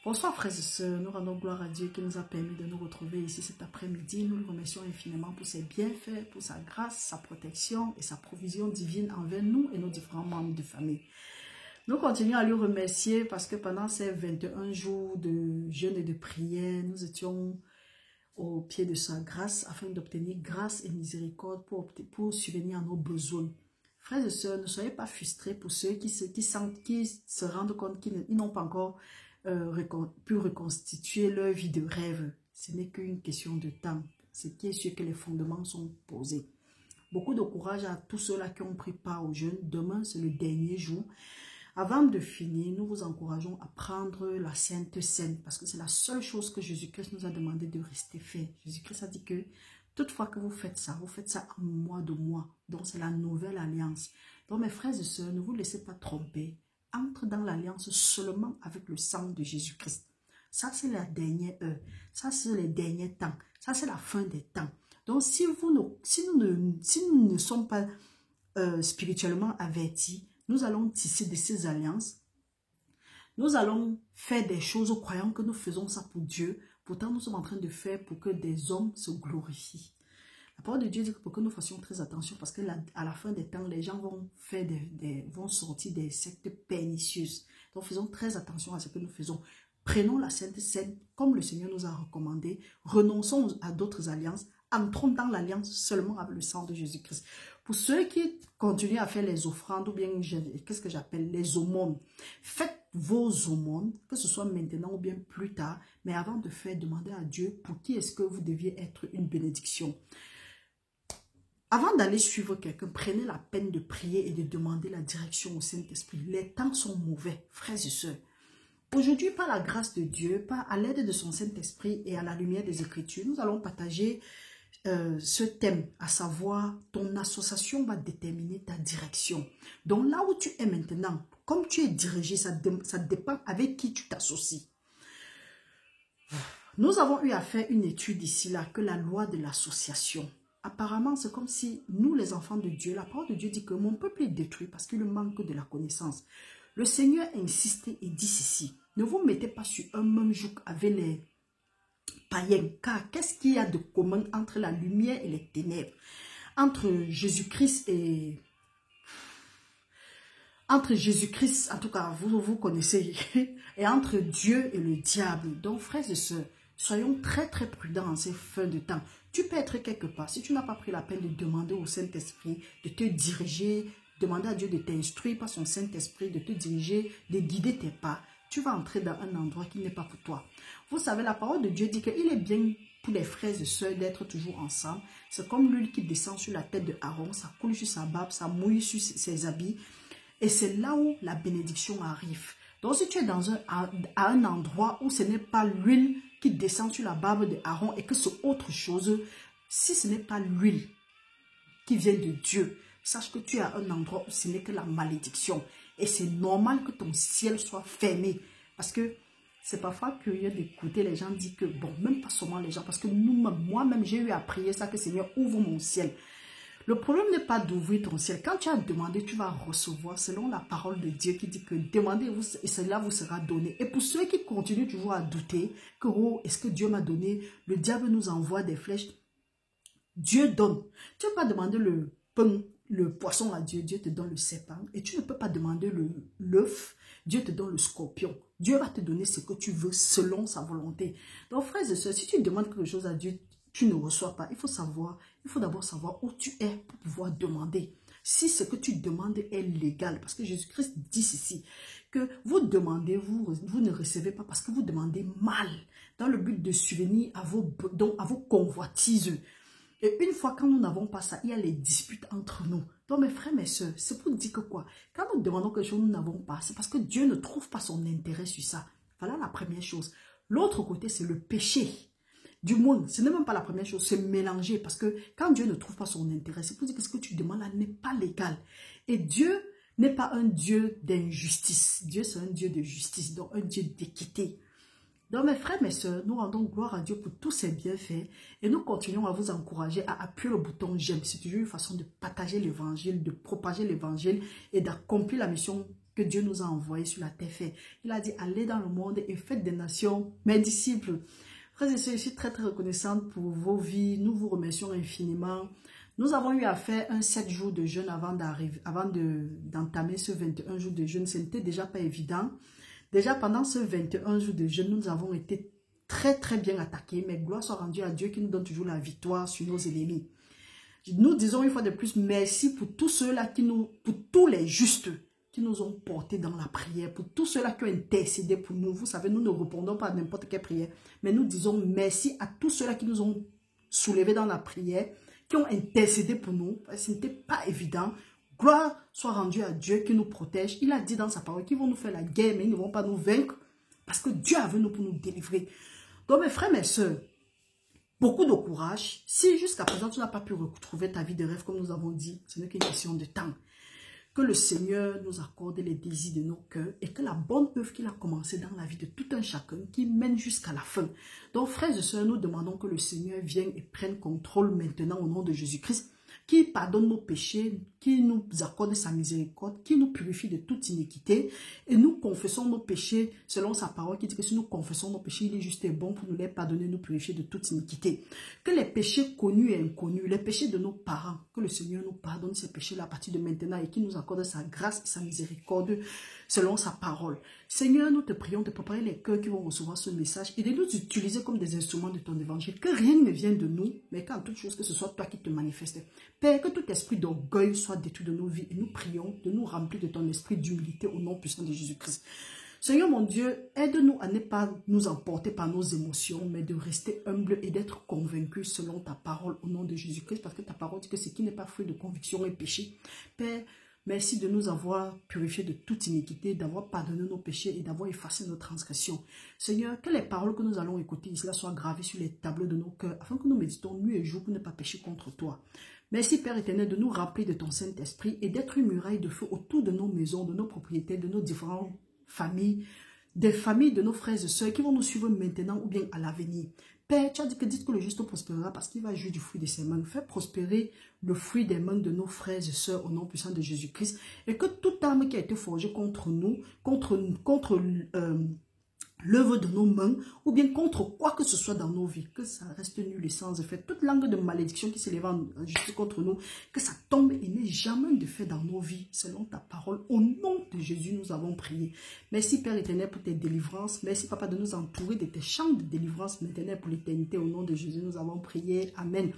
Bonsoir frères et sœurs, nous rendons gloire à Dieu qui nous a permis de nous retrouver ici cet après-midi. Nous le remercions infiniment pour ses bienfaits, pour sa grâce, sa protection et sa provision divine envers nous et nos différents membres de famille. Nous continuons à lui remercier parce que pendant ces 21 jours de jeûne et de prière, nous étions au pied de sa grâce afin d'obtenir grâce et miséricorde pour subvenir à nos besoins. Frères et sœurs, ne soyez pas frustrés pour ceux qui se rendent compte qu'ils n'ont pas encore pu reconstituer leur vie de rêve. Ce n'est qu'une question de temps. Ce qui est sûr que les fondements sont posés. Beaucoup de courage à tous ceux-là qui ont pris part au jeûne. Demain, c'est le dernier jour. Avant de finir, nous vous encourageons à prendre la Sainte Seine parce que c'est la seule chose que Jésus-Christ nous a demandé de rester fait. Jésus-Christ a dit que toutefois que vous faites ça en mémoire de moi. Donc, c'est la nouvelle alliance. Donc, mes frères et sœurs, ne vous laissez pas tromper. Entre dans l'alliance seulement avec le sang de Jésus-Christ. Ça, c'est la dernière heure. Ça, c'est les derniers temps. Ça, c'est la fin des temps. Donc, si nous ne sommes pas spirituellement avertis, nous allons tisser de ces alliances. Nous allons faire des choses croyant que nous faisons ça pour Dieu. Pourtant, nous sommes en train de faire pour que des hommes se glorifient. La parole de Dieu dit que pour que nous fassions très attention parce que à la fin des temps, les gens vont sortir des sectes pernicieuses. Donc faisons très attention à ce que nous faisons. Prenons la Sainte Seine comme le Seigneur nous a recommandé. Renonçons à d'autres alliances. Entrons dans l'alliance seulement avec le sang de Jésus-Christ. Pour ceux qui continuent à faire les offrandes ou bien qu'est-ce que j'appelle les aumônes, faites vos aumônes, que ce soit maintenant ou bien plus tard. Mais avant de faire, demandez à Dieu pour qui est-ce que vous deviez être une bénédiction. Avant d'aller suivre quelqu'un, prenez la peine de prier et de demander la direction au Saint-Esprit. Les temps sont mauvais, frères et sœurs. Aujourd'hui, par la grâce de Dieu, par à l'aide de son Saint-Esprit et à la lumière des Écritures, nous allons partager ce thème, à savoir ton association va déterminer ta direction. Donc là où tu es maintenant, comme tu es dirigé, ça dépend avec qui tu t'associes. Nous avons eu à faire une étude ici, là, que la loi de l'association. Apparemment, c'est comme si nous, les enfants de Dieu, la parole de Dieu dit que mon peuple est détruit parce qu'il manque de la connaissance. Le Seigneur insiste et dit ceci. Ne vous mettez pas sur un même joug avec les païens. Car qu'est-ce qu'il y a de commun entre la lumière et les ténèbres? Entre Jésus-Christ et... Entre Jésus-Christ, en tout cas, vous connaissez, et entre Dieu et le diable. Donc, frères et sœurs, soyons très très prudents en ces fins de temps. Tu peux être quelque part. Si tu n'as pas pris la peine de demander au Saint-Esprit de te diriger, demander à Dieu de t'instruire par son Saint-Esprit, de te diriger, de guider tes pas, tu vas entrer dans un endroit qui n'est pas pour toi. Vous savez, la parole de Dieu dit qu'il est bien pour les frères et sœurs d'être toujours ensemble. C'est comme l'huile qui descend sur la tête de Aaron, ça coule sur sa barbe, ça mouille sur ses habits. Et c'est là où la bénédiction arrive. Donc si tu es à un endroit où ce n'est pas l'huile qui descend sur la barbe de Aaron et que c'est autre chose, si ce n'est pas l'huile qui vient de Dieu, sache que tu es à un endroit où ce n'est que la malédiction. Et c'est normal que ton ciel soit fermé. Parce que c'est parfois curieux d'écouter les gens dire que, bon, même pas seulement les gens, parce que moi-même, j'ai eu à prier ça, que Seigneur, ouvre mon ciel. Le problème n'est pas d'ouvrir ton ciel. Quand tu as demandé, tu vas recevoir selon la parole de Dieu qui dit que demandez-vous et cela vous sera donné. Et pour ceux qui continuent toujours à douter que, oh, est-ce que Dieu m'a donné? Le diable nous envoie des flèches. Dieu donne. Tu ne peux pas demander le pain, le poisson à Dieu. Dieu te donne le serpent. Et tu ne peux pas demander l'œuf. Dieu te donne le scorpion. Dieu va te donner ce que tu veux selon sa volonté. Donc, frères et sœurs, si tu demandes quelque chose à Dieu, tu ne reçois pas. Il faut d'abord savoir où tu es pour pouvoir demander. Si ce que tu demandes est légal, parce que Jésus-Christ dit ceci, que vous demandez, vous ne recevez pas parce que vous demandez mal, dans le but de subvenir à vos convoitises. Et une fois quand nous n'avons pas ça, il y a les disputes entre nous. Donc mes frères, mes soeurs, c'est pour dire que quoi? Quand nous demandons quelque chose, nous n'avons pas, c'est parce que Dieu ne trouve pas son intérêt sur ça. Voilà la première chose. L'autre côté, c'est le péché. Du moins, ce n'est même pas la première chose, c'est mélanger. Parce que quand Dieu ne trouve pas son intérêt, c'est pour dire que ce que tu demandes là n'est pas légal. Et Dieu n'est pas un Dieu d'injustice. Dieu, c'est un Dieu de justice, donc un Dieu d'équité. Donc mes frères, mes soeurs, nous rendons gloire à Dieu pour tous ses bienfaits. Et nous continuons à vous encourager à appuyer le bouton j'aime. C'est toujours une façon de partager l'évangile, de propager l'évangile et d'accomplir la mission que Dieu nous a envoyé sur la terre fait. Il a dit, allez dans le monde et faites des nations mes disciples. Frères et sœurs, je suis très reconnaissante pour vos vies. Nous vous remercions infiniment. Nous avons eu à faire un 7 jours de jeûne avant d'entamer ce 21 jours de jeûne. Ce n'était déjà pas évident. Déjà pendant ce 21 jours de jeûne, nous avons été très bien attaqués. Mais gloire soit rendue à Dieu qui nous donne toujours la victoire sur nos ennemis. Nous disons une fois de plus merci pour tous ceux-là pour tous les justes qui nous ont portés dans la prière, pour tous ceux-là qui ont intercédé pour nous. Vous savez, nous ne répondons pas à n'importe quelle prière, mais nous disons merci à tous ceux-là qui nous ont soulevés dans la prière, qui ont intercédé pour nous. Ce n'était pas évident. Gloire soit rendue à Dieu qui nous protège. Il a dit dans sa parole qu'ils vont nous faire la guerre, mais ils ne vont pas nous vaincre, parce que Dieu a venu pour nous délivrer. Donc mes frères, mes sœurs, beaucoup de courage. Si jusqu'à présent tu n'as pas pu retrouver ta vie de rêve comme nous avons dit, ce n'est qu'une question de temps. Que le Seigneur nous accorde les désirs de nos cœurs et que la bonne œuvre qu'il a commencée dans la vie de tout un chacun, qui mène jusqu'à la fin. Donc frères et sœurs, nous demandons que le Seigneur vienne et prenne contrôle maintenant au nom de Jésus-Christ, qui pardonne nos péchés, qui nous accorde sa miséricorde, qui nous purifie de toute iniquité. Et nous confessons nos péchés selon sa parole qui dit que si nous confessons nos péchés, il est juste et bon pour nous les pardonner, nous purifier de toute iniquité. Que les péchés connus et inconnus, les péchés de nos parents, que le Seigneur nous pardonne ces péchés-là à partir de maintenant et qui nous accorde sa grâce et sa miséricorde selon sa parole. Seigneur, nous te prions de préparer les cœurs qui vont recevoir ce message et de nous utiliser comme des instruments de ton évangile. Que rien ne vienne de nous, mais qu'en toute chose que ce soit toi qui te manifestes. Père, que tout esprit d'orgueil soit détruit de nos vies et nous prions de nous remplir de ton esprit d'humilité au nom puissant de Jésus-Christ. Seigneur mon Dieu, aide-nous à ne pas nous emporter par nos émotions, mais de rester humble et d'être convaincus selon ta parole au nom de Jésus-Christ, parce que ta parole dit que ce qui n'est pas fruit de conviction est péché. Père, merci de nous avoir purifiés de toute iniquité, d'avoir pardonné nos péchés et d'avoir effacé nos transgressions. Seigneur, que les paroles que nous allons écouter ici soient gravées sur les tableaux de nos cœurs, afin que nous méditons nuit et jour pour ne pas pécher contre toi. Merci Père éternel de nous remplir de ton Saint-Esprit et d'être une muraille de feu autour de nos maisons, de nos propriétés, de nos différentes familles, des familles de nos frères et sœurs qui vont nous suivre maintenant ou bien à l'avenir. Père, tu as dit que dites que le juste prospérera parce qu'il va jouir du fruit de ses mains. Fais prospérer le fruit des mains de nos frères et sœurs au nom puissant de Jésus-Christ et que toute arme qui a été forgée contre nous, contre l'œuvre de nos mains ou bien contre quoi que ce soit dans nos vies, que ça reste nul et sans effet. Toute langue de malédiction qui s'élève en justice contre nous, que ça tombe et n'ait jamais de fait dans nos vies, selon ta parole. Au nom de Jésus, nous avons prié. Merci Père éternel pour tes délivrances. Merci Papa de nous entourer de tes chants de délivrance maintenant pour l'éternité. Au nom de Jésus, nous avons prié. Amen.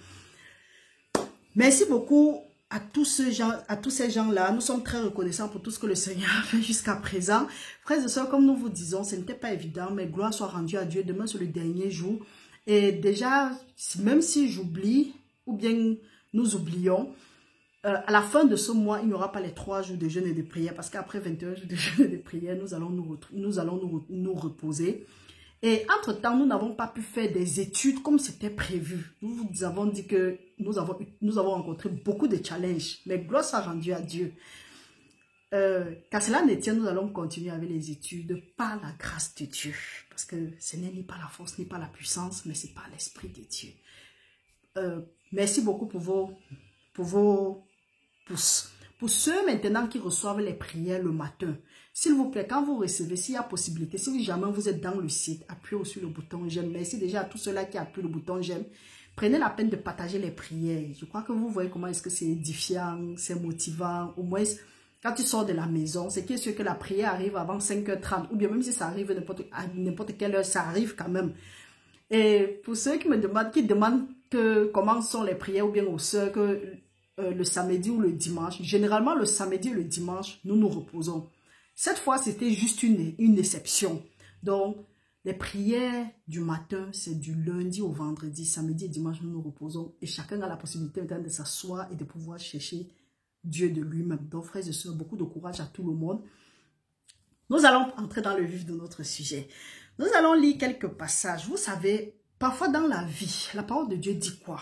Merci beaucoup à tous ces gens-là. Nous sommes très reconnaissants pour tout ce que le Seigneur a fait jusqu'à présent. Frères et sœurs, comme nous vous disons, ce n'était pas évident, mais gloire soit rendue à Dieu. Demain, c'est le dernier jour. Et déjà, même si j'oublie, ou bien nous oublions, à la fin de ce mois, il n'y aura pas les 3 jours de jeûne et de prière, parce qu'après 21 jours de jeûne et de prière, nous allons nous reposer. Et entre-temps, nous n'avons pas pu faire des études comme c'était prévu. Nous vous avons dit que nous avons rencontré beaucoup de challenges. Mais gloire soit rendue à Dieu. Qu'à cela ne tienne, nous allons continuer avec les études par la grâce de Dieu. Parce que ce n'est ni pas la force, ni pas la puissance, mais c'est par l'Esprit de Dieu. Merci beaucoup pour vos pouces. Pour ceux maintenant qui reçoivent les prières le matin, s'il vous plaît, quand vous recevez, s'il y a possibilité, si jamais vous êtes dans le site, appuyez sur le bouton j'aime. Merci déjà à tous ceux-là qui appuient le bouton j'aime. Prenez la peine de partager les prières. Je crois que vous voyez comment est-ce que c'est édifiant, c'est motivant. Au moins, quand tu sors de la maison, c'est sûr que la prière arrive avant 5h30. Ou bien même si ça arrive à n'importe quelle heure, ça arrive quand même. Et pour ceux qui demandent comment sont les prières ou bien aux sœurs que le samedi ou le dimanche, généralement le samedi et le dimanche, nous nous reposons. Cette fois, c'était juste une exception. Donc, les prières du matin, c'est du lundi au vendredi. Samedi et dimanche, nous nous reposons. Et chacun a la possibilité de s'asseoir et de pouvoir chercher Dieu de lui-même. Donc, frères et sœurs, beaucoup de courage à tout le monde. Nous allons entrer dans le vif de notre sujet. Nous allons lire quelques passages. Vous savez, parfois dans la vie, la parole de Dieu dit quoi?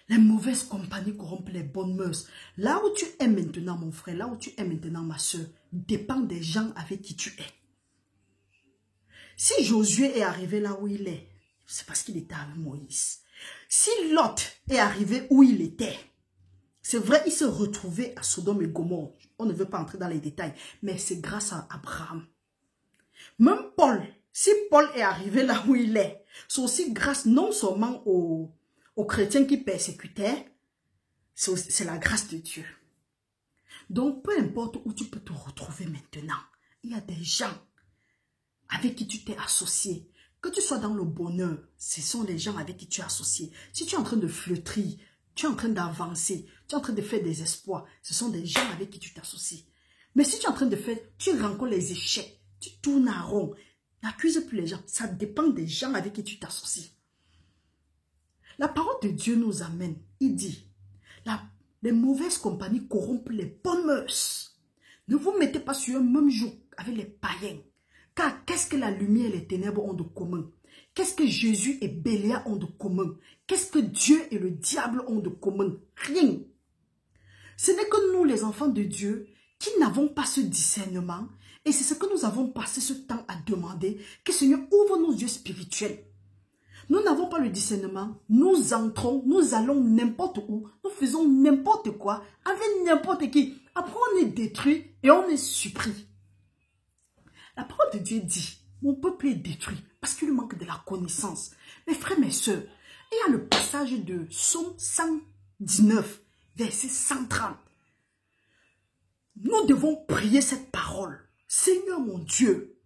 Les mauvaises compagnies corrompent les bonnes mœurs. Là où tu es maintenant, mon frère, là où tu es maintenant, ma soeur, dépend des gens avec qui tu es. Si Josué est arrivé là où il est, c'est parce qu'il était avec Moïse. Si Lot est arrivé où il était, C'est vrai, il s'est retrouvé à Sodome et Gomorrhe. On ne veut pas entrer dans les détails, mais c'est grâce à Abraham. Même Paul, si Paul est arrivé là où il est, c'est aussi grâce non seulement aux chrétiens qui persécutaient, c'est la grâce de Dieu. Donc, peu importe où tu peux te retrouver maintenant, il y a des gens avec qui tu t'es associé. Que tu sois dans le bonheur, ce sont les gens avec qui tu es associé. Si tu es en train de flétrir, tu es en train d'avancer, tu es en train de faire des espoirs, ce sont des gens avec qui tu t'associes. Mais si tu es en train de faire, tu rencontres les échecs, tu tournes en rond, n'accuse plus les gens. Ça dépend des gens avec qui tu t'associes. La parole de Dieu nous amène. Il dit, les mauvaises compagnies corrompent les bonnes mœurs. Ne vous mettez pas sur un même jour avec les païens. Car qu'est-ce que la lumière et les ténèbres ont de commun? Qu'est-ce que Jésus et Bélia ont de commun? Qu'est-ce que Dieu et le diable ont de commun? Rien. Ce n'est que nous, les enfants de Dieu, qui n'avons pas ce discernement. Et c'est ce que nous avons passé ce temps à demander. Que Seigneur ouvre nos yeux spirituels. Nous n'avons pas le discernement. Nous entrons, nous allons n'importe où. Nous faisons n'importe quoi avec n'importe qui. Après, on est détruit et on est surpris. La parole de Dieu dit, mon peuple est détruit parce qu'il lui manque de la connaissance. Mes frères, mes sœurs, il y a le passage de Psaume 119, verset 130. Nous devons prier cette parole. Seigneur mon Dieu,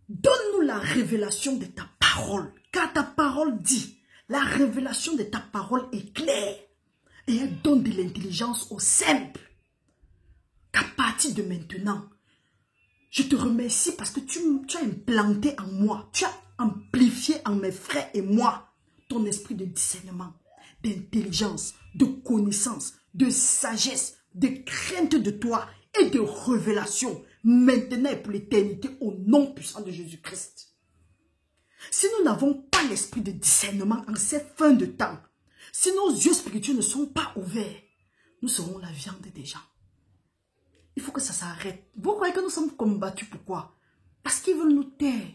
donne-nous la révélation de ta parole. Car ta parole dit, la révélation de ta parole est claire. Et elle donne de l'intelligence aux simples. Qu'à partir de maintenant, je te remercie parce que tu as implanté en moi, tu as amplifié en mes frères et moi ton esprit de discernement, d'intelligence, de connaissance, de sagesse, de crainte de toi et de révélation, maintenant et pour l'éternité, au nom puissant de Jésus-Christ. Si nous n'avons pas l'esprit de discernement en cette fin de temps, si nos yeux spirituels ne sont pas ouverts, nous serons la viande des gens. Il faut que ça s'arrête. Vous croyez que nous sommes combattus? Pourquoi? Parce qu'ils veulent nous taire.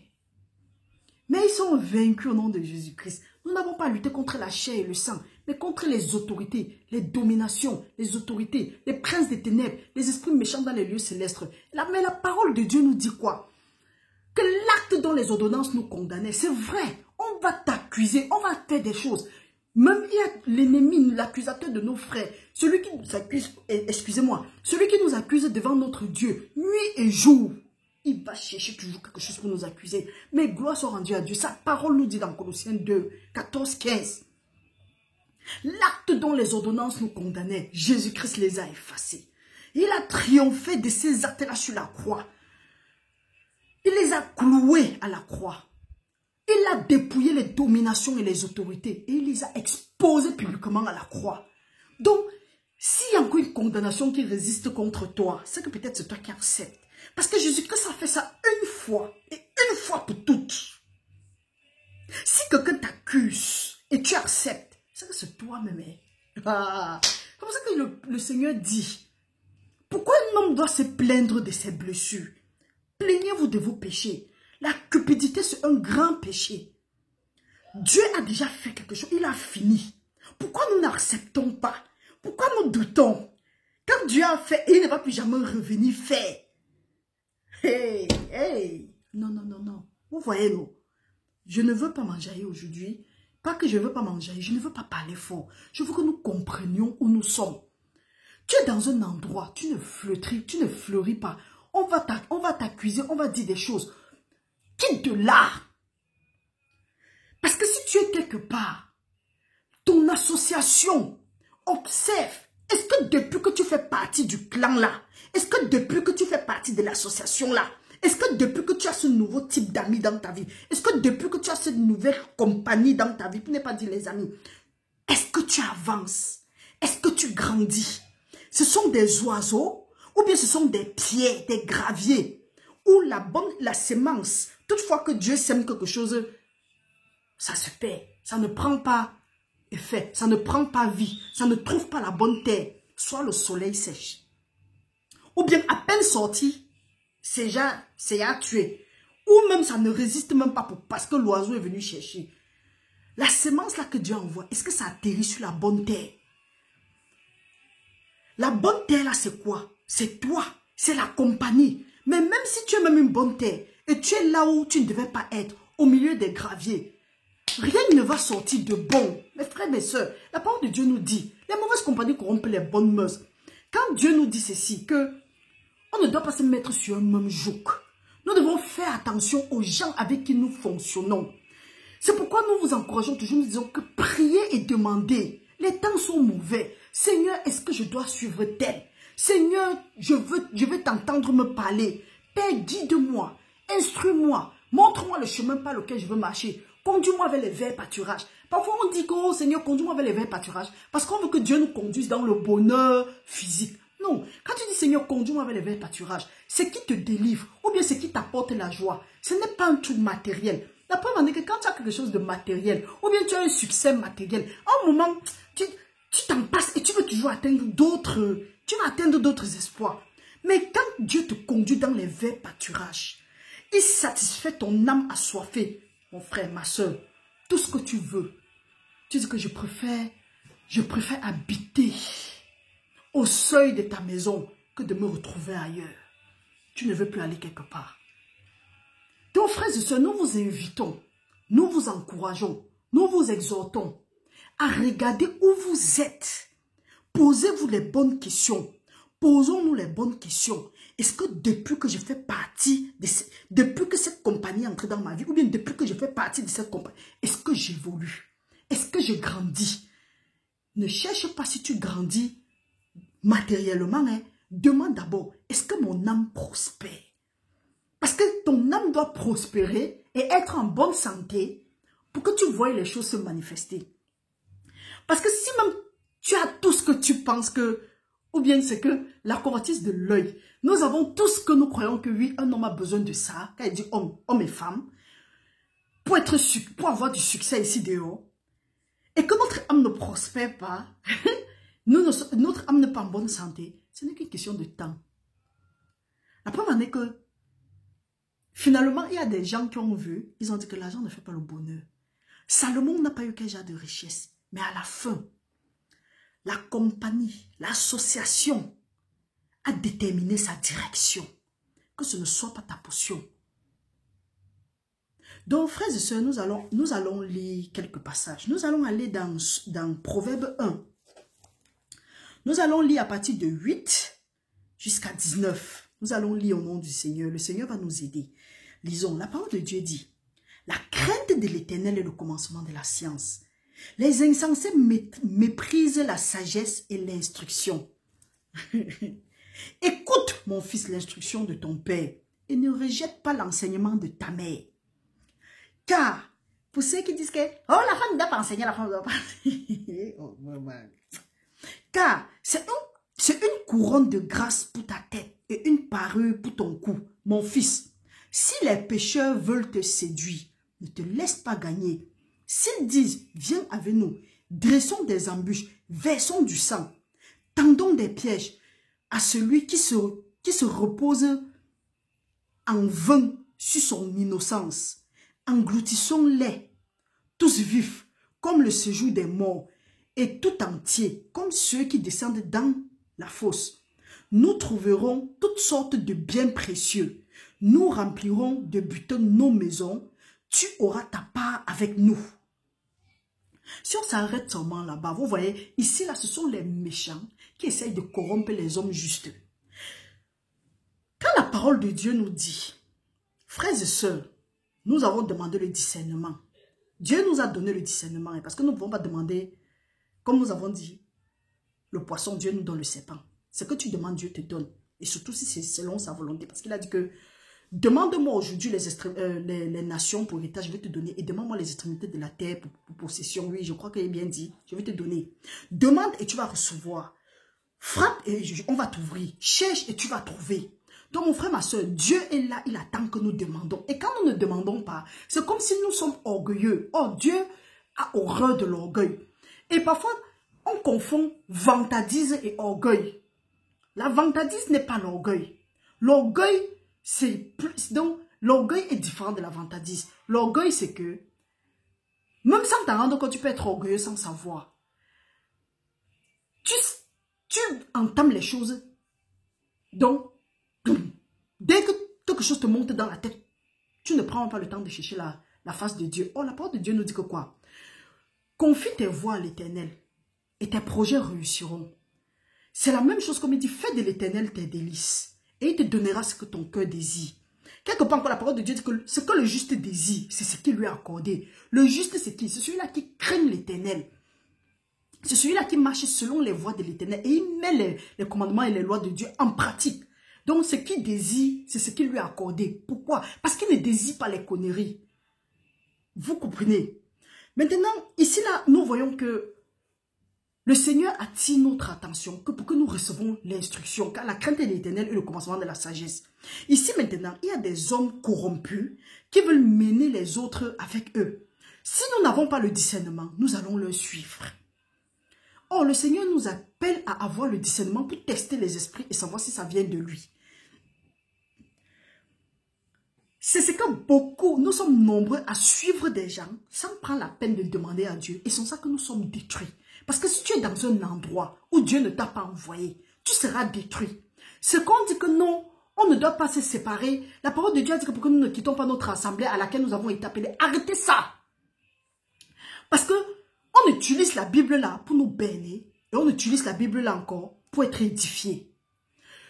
Mais ils sont vaincus au nom de Jésus-Christ. Nous n'avons pas lutté contre la chair et le sang, mais contre les autorités, les dominations, les autorités, les princes des ténèbres, les esprits méchants dans les lieux célestes. Mais la parole de Dieu nous dit quoi? Que l'acte dont les ordonnances nous condamnaient, c'est vrai. On va t'accuser, on va faire des choses. Même il y a l'ennemi, l'accusateur de nos frères, celui qui nous accuse, excusez-moi, celui qui nous accuse devant notre Dieu, nuit et jour, il va chercher toujours quelque chose pour nous accuser. Mais gloire soit rendue à Dieu. Sa parole nous dit dans Colossiens 2, 14, 15. L'acte dont les ordonnances nous condamnaient, Jésus-Christ les a effacés. Il a triomphé de ces actes-là sur la croix. Il les a cloués à la croix. Il a dépouillé les dominations et les autorités. Et il les a exposés publiquement à la croix. Donc, s'il y a encore une condamnation qui résiste contre toi, c'est que peut-être c'est toi qui acceptes. Parce que Jésus-Christ a fait ça une fois. Et une fois pour toutes. Si quelqu'un t'accuse et tu acceptes, c'est que c'est toi-même. Ah, comme ça que le Seigneur dit. Pourquoi un homme doit se plaindre de ses blessures? Plaignez-vous de vos péchés. La cupidité, c'est un grand péché. Dieu a déjà fait quelque chose. Il a fini. Pourquoi nous n'acceptons pas? Pourquoi nous doutons? Quand Dieu a fait, il ne va plus jamais revenir faire. Hey, hey. Non, non, non, non. Vous voyez, non. Je ne veux pas m'enjailler aujourd'hui. Pas que je ne veux pas m'enjailler. Je ne veux pas parler fort. Je veux que nous comprenions où nous sommes. Tu es dans un endroit. Tu ne fleuris pas. On va t'accuser. On va dire des choses. Quitte de là. Parce que si tu es quelque part, ton association, observe, est-ce que depuis que tu fais partie du clan là, est-ce que depuis que tu fais partie de l'association là, est-ce que depuis que tu as ce nouveau type d'amis dans ta vie, est-ce que depuis que tu as cette nouvelle compagnie dans ta vie, pour ne pas dire les amis, est-ce que tu avances? Est-ce que tu grandis? Ce sont des oiseaux ou bien ce sont des pierres, des graviers où la sémence, toutefois que Dieu sème quelque chose, ça se perd, ça ne prend pas effet, ça ne prend pas vie, ça ne trouve pas la bonne terre, soit le soleil sèche. Ou bien à peine sorti, c'est à tuer. Ou même ça ne résiste même pas parce que l'oiseau est venu chercher. La sémence là que Dieu envoie, est-ce que ça atterrit sur la bonne terre? La bonne terre là, c'est quoi? C'est toi, c'est la compagnie. Mais même si tu es même une bonne terre, et tu es là où tu ne devais pas être, au milieu des graviers, rien ne va sortir de bon. Mes frères, mes soeurs, la parole de Dieu nous dit, les mauvaises compagnies corrompent les bonnes mœurs. Quand Dieu nous dit ceci, que on ne doit pas se mettre sur un même joug. Nous devons faire attention aux gens avec qui nous fonctionnons. C'est pourquoi nous vous encourageons toujours, nous disons que priez et demandez. Les temps sont mauvais. Seigneur, est-ce que je dois suivre tel? Seigneur, je veux t'entendre me parler. Père, guide-moi, instruis-moi, montre-moi le chemin par lequel je veux marcher. Conduis-moi vers les verts pâturages. Parfois on dit que, oh Seigneur, conduis-moi vers les verts pâturages. Parce qu'on veut que Dieu nous conduise dans le bonheur physique. Non, quand tu dis Seigneur, conduis-moi vers les verts pâturages, c'est qui te délivre ou bien c'est qui t'apporte la joie. Ce n'est pas un truc matériel. La preuve en est que quand tu as quelque chose de matériel ou bien tu as un succès matériel, à un moment, tu t'en passes et tu veux toujours atteindre d'autres espoirs. Mais quand Dieu te conduit dans les verts pâturages, il satisfait ton âme assoiffée. Mon frère, ma soeur, tout ce que tu veux. Tu dis que je préfère habiter au seuil de ta maison que de me retrouver ailleurs. Tu ne veux plus aller quelque part. Donc, frères et sœurs, nous vous invitons, nous vous encourageons, nous vous exhortons à regarder où vous êtes. Posez-vous les bonnes questions. Posons-nous les bonnes questions. Est-ce que depuis que je fais partie depuis que cette compagnie est entrée dans ma vie, ou bien depuis que je fais partie de cette compagnie, est-ce que j'évolue? Est-ce que je grandis? Ne cherche pas si tu grandis matériellement, hein. Demande d'abord, est-ce que mon âme prospère? Parce que ton âme doit prospérer et être en bonne santé pour que tu voies les choses se manifester. Parce que si même tu as tout ce que tu penses que, ou bien c'est que la convoitise de l'œil, nous avons tout ce que nous croyons que oui, un homme a besoin de ça, quand il dit homme et femme, pour avoir du succès ici dehors, et que notre âme ne prospère pas, notre âme n'est pas en bonne santé, ce n'est qu'une question de temps. La preuve en est que finalement, il y a des gens qui ont vu, ils ont dit que l'argent ne fait pas le bonheur. Salomon n'a pas eu quel genre de richesse, mais à la fin, la compagnie, l'association a déterminé sa direction. Que ce ne soit pas ta portion. Donc, frères et sœurs, nous allons lire quelques passages. Nous allons aller dans Proverbe 1. Nous allons lire à partir de 8 jusqu'à 19. Nous allons lire au nom du Seigneur. Le Seigneur va nous aider. Lisons, la parole de Dieu dit, « La crainte de l'Éternel est le commencement de la science. Les insensés méprisent la sagesse et l'instruction. Écoute, mon fils, l'instruction de ton père et ne rejette pas l'enseignement de ta mère. Car, pour ceux qui disent que, oh, la femme ne doit pas enseigner, la femme ne doit pas enseigner. Car, c'est une couronne de grâce pour ta tête et une parure pour ton cou, mon fils. Si les pécheurs veulent te séduire, ne te laisse pas gagner. S'ils disent, viens avec nous, dressons des embûches, versons du sang, tendons des pièges à celui qui se repose en vain sur son innocence. Engloutissons-les, tous vifs, comme le séjour des morts, et tout entier, comme ceux qui descendent dans la fosse. Nous trouverons toutes sortes de biens précieux. Nous remplirons de butin nos maisons. Tu auras ta part avec nous. Si on s'arrête seulement là-bas, vous voyez, ici, là, ce sont les méchants qui essayent de corrompre les hommes justes. Quand la parole de Dieu nous dit, frères et sœurs, nous avons demandé le discernement. Dieu nous a donné le discernement, parce que nous ne pouvons pas demander, comme nous avons dit, le poisson, Dieu nous donne le serpent. Ce que tu demandes, Dieu te donne. Et surtout si c'est selon sa volonté, parce qu'il a dit que demande-moi aujourd'hui les nations pour l'État, je vais te donner. Et demande-moi les extrémités de la terre pour possession. Oui, je crois qu'il est bien dit. Je vais te donner. Demande et tu vas recevoir. Frappe et on va t'ouvrir. Cherche et tu vas trouver. Donc mon frère, ma soeur, Dieu est là, il attend que nous demandons. Et quand nous ne demandons pas, c'est comme si nous sommes orgueilleux. Or, Dieu a horreur de l'orgueil. Et parfois, on confond vantardise et orgueil. La vantardise n'est pas l'orgueil. L'orgueil, c'est plus... Donc, l'orgueil est différent de la vantardise. L'orgueil, c'est que, même sans t'en rendre compte, tu peux être orgueilleux sans savoir. tu entames les choses. Donc, dès que quelque chose te monte dans la tête, tu ne prends pas le temps de chercher la face de Dieu. Oh, la parole de Dieu nous dit que quoi? Confie tes voies à l'Éternel et tes projets réussiront. C'est la même chose comme il dit, fais de l'Éternel tes délices et il te donnera ce que ton cœur désire. Quelque part encore, la parole de Dieu dit que ce que le juste désire, c'est ce qu'il lui a accordé. Le juste, c'est qui? C'est celui-là qui craint l'Éternel. C'est celui-là qui marche selon les voies de l'Éternel et il met les commandements et les lois de Dieu en pratique. Donc, ce qu'il désire, c'est ce qu'il lui a accordé. Pourquoi? Parce qu'il ne désire pas les conneries. Vous comprenez? Maintenant, ici, là, nous voyons que le Seigneur attire notre attention que pour que nous recevons l'instruction, car la crainte de l'Éternel est le commencement de la sagesse. Ici, maintenant, il y a des hommes corrompus qui veulent mener les autres avec eux. Si nous n'avons pas le discernement, nous allons leur suivre. Or, le Seigneur nous appelle à avoir le discernement pour tester les esprits et savoir si ça vient de lui. C'est ce que beaucoup, nous sommes nombreux à suivre des gens sans prendre la peine de demander à Dieu. Et c'est ça que nous sommes détruits. Parce que si tu es dans un endroit où Dieu ne t'a pas envoyé, tu seras détruit. Ce qu'on dit que non, on ne doit pas se séparer. La parole de Dieu a dit que pour que nous ne quittons pas notre assemblée à laquelle nous avons été appelés, arrêtez ça. Parce que on utilise la Bible là pour nous bénir et on utilise la Bible là encore pour être édifié.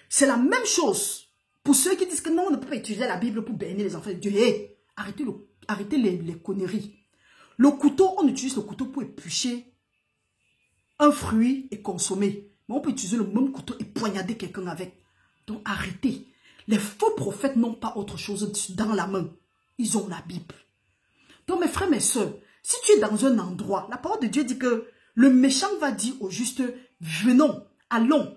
C'est la même chose pour ceux qui disent que non, on ne peut pas utiliser la Bible pour bénir les enfants de Dieu. Hey, arrêtez les conneries. Le couteau, on utilise le couteau pour éplucher un fruit et consommer. Mais on peut utiliser le même couteau et poignarder quelqu'un avec. Donc arrêtez. Les faux prophètes n'ont pas autre chose dans la main. Ils ont la Bible. Donc mes frères, mes soeurs, si tu es dans un endroit, la parole de Dieu dit que le méchant va dire au juste, venons, allons,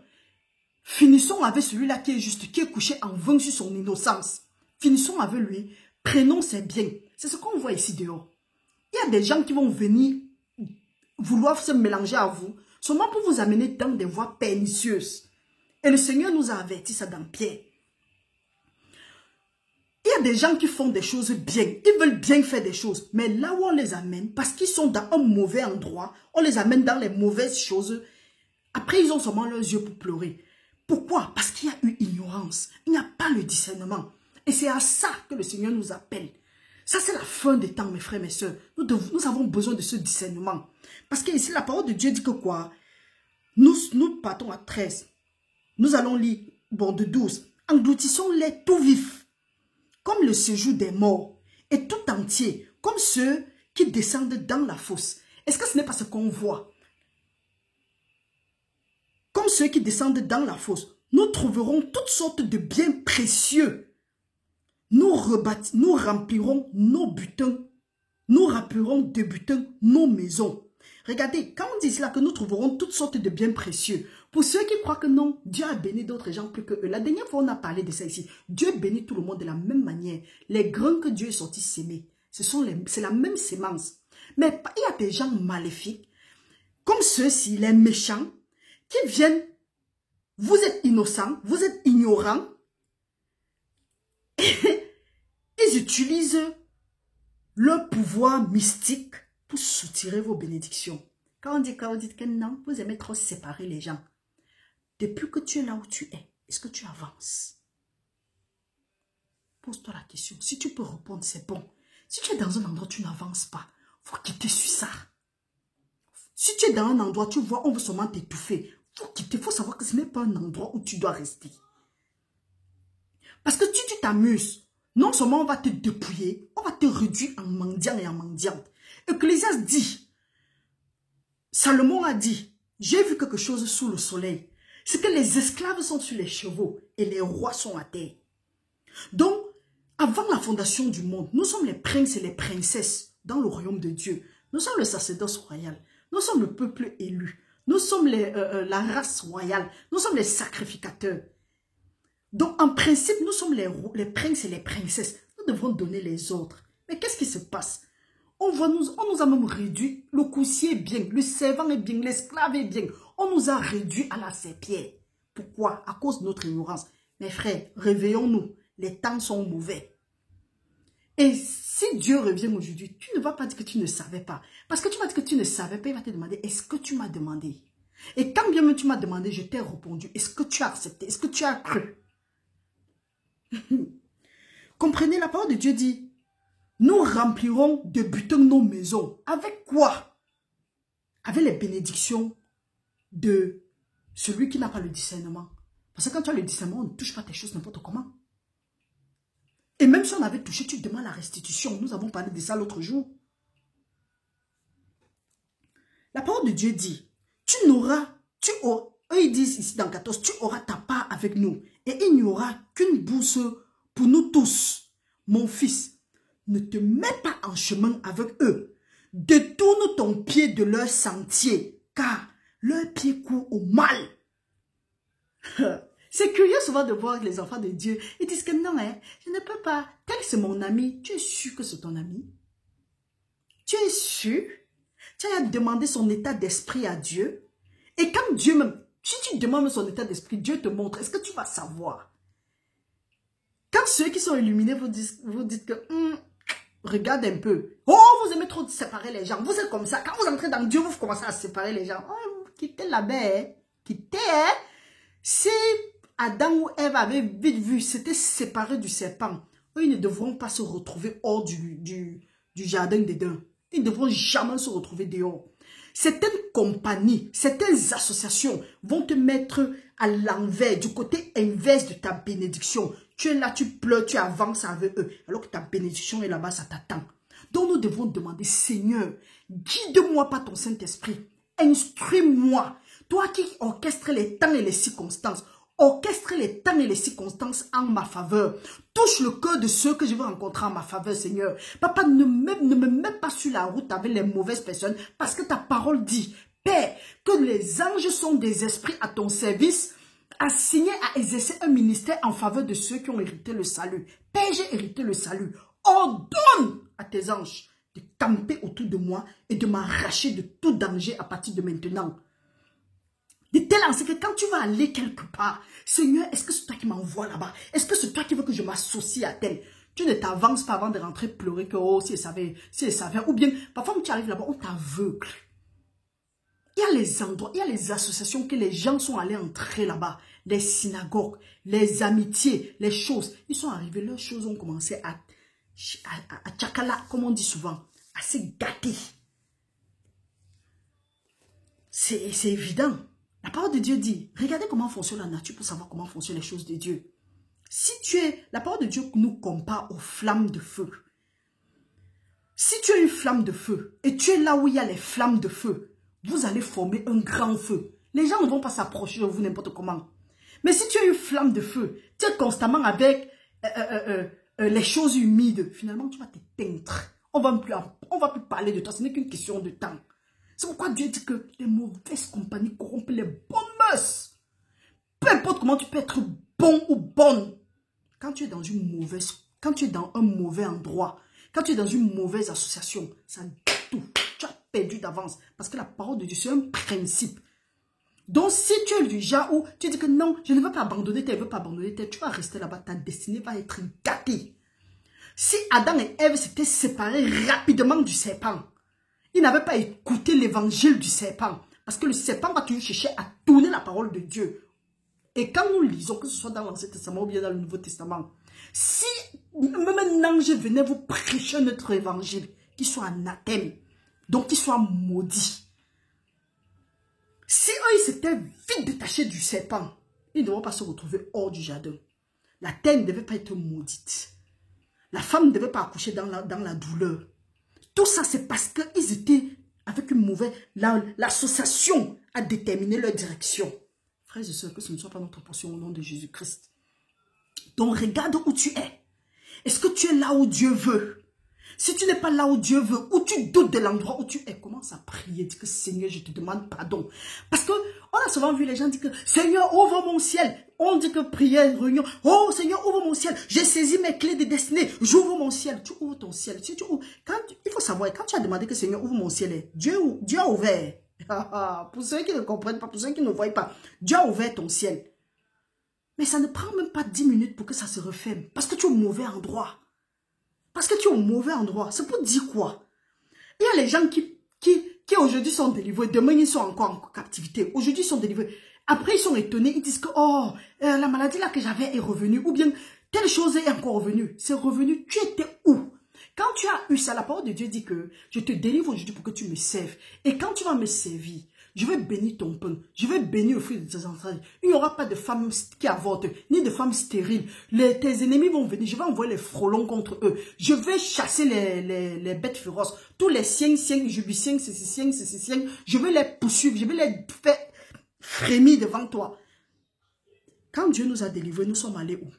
finissons avec celui-là qui est juste, qui est couché en vain sur son innocence. Finissons avec lui, prenons ses biens. C'est ce qu'on voit ici dehors. Il y a des gens qui vont venir vouloir se mélanger à vous, seulement pour vous amener dans des voies pernicieuses. Et le Seigneur nous a averti ça dans Pierre. Il y a des gens qui font des choses bien, ils veulent bien faire des choses, mais là où on les amène, parce qu'ils sont dans un mauvais endroit, on les amène dans les mauvaises choses, après ils ont seulement leurs yeux pour pleurer. Pourquoi? Parce qu'il y a eu ignorance, il n'y a pas le discernement. Et c'est à ça que le Seigneur nous appelle. Ça, c'est la fin des temps, mes frères, mes soeurs. Nous avons besoin de ce discernement. Parce que ici, la parole de Dieu dit que quoi? Nous partons à 13. Nous allons lire, bon, de 12. Engloutissons-les tout vifs, comme le séjour des morts, et tout entier, comme ceux qui descendent dans la fosse. Est-ce que ce n'est pas ce qu'on voit? Comme ceux qui descendent dans la fosse, nous trouverons toutes sortes de biens précieux. Nous remplirons nos butins, nous remplirons de butins nos maisons. Regardez, quand on dit cela que nous trouverons toutes sortes de biens précieux, pour ceux qui croient que non, Dieu a béni d'autres gens plus que eux. La dernière fois, on a parlé de ça ici. Dieu bénit tout le monde de la même manière. Les grains que Dieu est sorti s'aimer, c'est la même sémence. Mais il y a des gens maléfiques, comme ceux-ci, les méchants, qui viennent, vous êtes innocents, vous êtes ignorants, ils utilisent leur pouvoir mystique pour soutirer vos bénédictions. Quand on dit que non, vous aimez trop séparer les gens. Depuis que tu es là où tu es, est-ce que tu avances? Pose-toi la question. Si tu peux répondre, c'est bon. Si tu es dans un endroit où tu n'avances pas, il faut quitter sur ça. Si tu es dans un endroit, tu vois, on veut seulement t'étouffer. Il faut quitter. Il faut savoir que ce n'est pas un endroit où tu dois rester. Parce que si tu t'amuses, non seulement on va te dépouiller, on va te réduire en mendiant et en mendiante. Ecclésiaste dit, Salomon a dit, j'ai vu quelque chose sous le soleil. C'est que les esclaves sont sur les chevaux et les rois sont à terre. Donc, avant la fondation du monde, nous sommes les princes et les princesses dans le royaume de Dieu. Nous sommes le sacerdoce royal. Nous sommes le peuple élu. Nous sommes la race royale. Nous sommes les sacrificateurs. Donc, en principe, nous sommes les princes et les princesses. Nous devrons donner les ordres. Mais qu'est-ce qui se passe? On nous a même réduit. Le coursier est bien, le servant est bien, l'esclave est bien. On nous a réduit à la serpillère. Pourquoi? À cause de notre ignorance. Mes frères, réveillons-nous. Les temps sont mauvais. Et si Dieu revient aujourd'hui, tu ne vas pas dire que tu ne savais pas. Parce que tu vas dire que tu ne savais pas, il va te demander, est-ce que tu m'as demandé? Et quand bien même tu m'as demandé, je t'ai répondu. Est-ce que tu as accepté? Est-ce que tu as cru? Comprenez, la parole de Dieu dit, nous remplirons de butons nos maisons. Avec quoi? Avec les bénédictions de celui qui n'a pas le discernement. Parce que quand tu as le discernement, on ne touche pas tes choses n'importe comment. Et même si on avait touché, tu demandes la restitution. Nous avons parlé de ça l'autre jour. La parole de Dieu dit, eux ils disent ici dans 14, tu auras ta part avec nous. Et il n'y aura qu'une bourse pour nous tous. Mon fils, ne te mets pas en chemin avec eux. Détourne ton pied de leur sentier, car leur pied court au mal. C'est curieux souvent de voir les enfants de Dieu. Ils disent que non, hein, je ne peux pas. Tel c'est mon ami. Tu es sûr que c'est ton ami? Tu es sûr? Tu as demandé son état d'esprit à Dieu. Et quand Dieu même, si tu demandes son état d'esprit, Dieu te montre. Est-ce que tu vas savoir? Quand ceux qui sont illuminés vous dites que, regarde un peu. Oh, vous aimez trop séparer les gens. Vous êtes comme ça. Quand vous entrez dans Dieu, vous commencez à séparer les gens. Oh, quittez la baie. Quittez, hein. Si Adam ou Ève avaient vite vu, s'étaient séparés du serpent, eux, ils ne devront pas se retrouver hors du jardin d'Éden. Ils ne devront jamais se retrouver dehors. Certaines compagnies, certaines associations vont te mettre à l'envers, du côté inverse de ta bénédiction. Tu es là, tu pleures, tu avances avec eux, alors que ta bénédiction est là-bas, ça t'attend. Donc nous devons demander, Seigneur, guide-moi par ton Saint-Esprit, instruis-moi. Toi qui orchestres les temps et les circonstances, orchestre les temps et les circonstances en ma faveur. Touche le cœur de ceux que je veux rencontrer en ma faveur, Seigneur. Papa, ne me mets pas sur la route avec les mauvaises personnes, parce que ta parole dit, Père, que les anges sont des esprits à ton service, assignés à exercer un ministère en faveur de ceux qui ont hérité le salut. Père, j'ai hérité le salut. Ordonne à tes anges de camper autour de moi et de m'arracher de tout danger à partir de maintenant. De telle en sorte que quand tu vas aller quelque part, Seigneur, est-ce que c'est toi qui m'envoies là-bas? Est-ce que c'est toi qui veux que je m'associe à tel? Tu ne t'avances pas avant de rentrer pleurer que, oh, si elle savait, ou bien, parfois quand tu arrives là-bas, on t'aveugle. Il y a les endroits, il y a les associations que les gens sont allés entrer là-bas, les synagogues, les amitiés, les choses. Ils sont arrivés, leurs choses ont commencé à tchakala, comme on dit souvent, à se gâter. C'est évident. La parole de Dieu dit, regardez comment fonctionne la nature pour savoir comment fonctionnent les choses de Dieu. Si tu es, la parole de Dieu nous compare aux flammes de feu. Si tu as une flamme de feu et tu es là où il y a les flammes de feu, vous allez former un grand feu. Les gens ne vont pas s'approcher de vous n'importe comment. Mais si tu as une flamme de feu, tu es constamment avec les choses humides, finalement tu vas t'éteindre. On va plus parler de toi, ce n'est qu'une question de temps. C'est pourquoi Dieu dit que les mauvaises compagnies corrompent les bonnes mœurs. Peu importe comment tu peux être bon ou bonne. Quand tu es dans quand tu es dans un mauvais endroit, quand tu es dans une mauvaise association, ça gâte tout. Tu as perdu d'avance. Parce que la parole de Dieu, c'est un principe. Donc, si tu es du genre où tu dis que non, je ne veux pas abandonner tel, je ne veux pas abandonner tel, tu vas rester là-bas, ta destinée va être gâtée. Si Adam et Ève s'étaient séparés rapidement du serpent, ils n'avaient pas écouté l'évangile du serpent. Parce que le serpent va toujours chercher à tourner la parole de Dieu. Et quand nous lisons, que ce soit dans l'Ancien Testament ou bien dans le Nouveau Testament, si même un ange venait vous prêcher notre évangile, qu'il soit anathème, donc qu'il soit maudit. Si eux, ils s'étaient vite détachés du serpent, ils ne devaient pas se retrouver hors du jardin. La terre ne devait pas être maudite. La femme ne devait pas accoucher dans la douleur. Tout ça, c'est parce qu'ils étaient avec une mauvaise... L'association a déterminé leur direction. Frères et sœurs, que ce ne soit pas notre portion au nom de Jésus-Christ. Donc, regarde où tu es. Est-ce que tu es là où Dieu veut? Si tu n'es pas là où Dieu veut, ou tu doutes de l'endroit où tu es, commence à prier. Dis que Seigneur, je te demande pardon. Parce que on a souvent vu les gens dire que Seigneur, ouvre mon ciel. On dit que prière, réunion. Oh Seigneur, ouvre mon ciel. J'ai saisi mes clés de destinée. J'ouvre mon ciel. Tu ouvres ton ciel. Si tu ouvres, il faut savoir, quand tu as demandé que Seigneur, ouvre mon ciel, Dieu a ouvert. Pour ceux qui ne comprennent pas, pour ceux qui ne voient pas, Dieu a ouvert ton ciel. Mais ça ne prend même pas 10 minutes pour que ça se referme. Parce que tu es au mauvais endroit. Parce que tu es au mauvais endroit. C'est pour dire quoi? Il y a les gens qui qui aujourd'hui sont délivrés, demain ils sont encore en captivité. Aujourd'hui ils sont délivrés. Après ils sont étonnés, ils disent que oh, la maladie là que j'avais est revenue. Ou bien telle chose est encore revenue. C'est revenu, tu étais où? Quand tu as eu ça, la parole de Dieu dit que je te délivre aujourd'hui pour que tu me serves. Et quand tu vas me servir, je vais bénir ton pain. Je vais bénir le fruit de tes entrailles. Il n'y aura pas de femmes qui avortent, ni de femmes stériles. Tes ennemis vont venir. Je vais envoyer les frelons contre eux. Je vais chasser les bêtes féroces. Tous les siens, jubiciens, siens. Je vais les poursuivre. Je vais les faire frémir devant toi. Quand Dieu nous a délivrés, nous sommes allés où?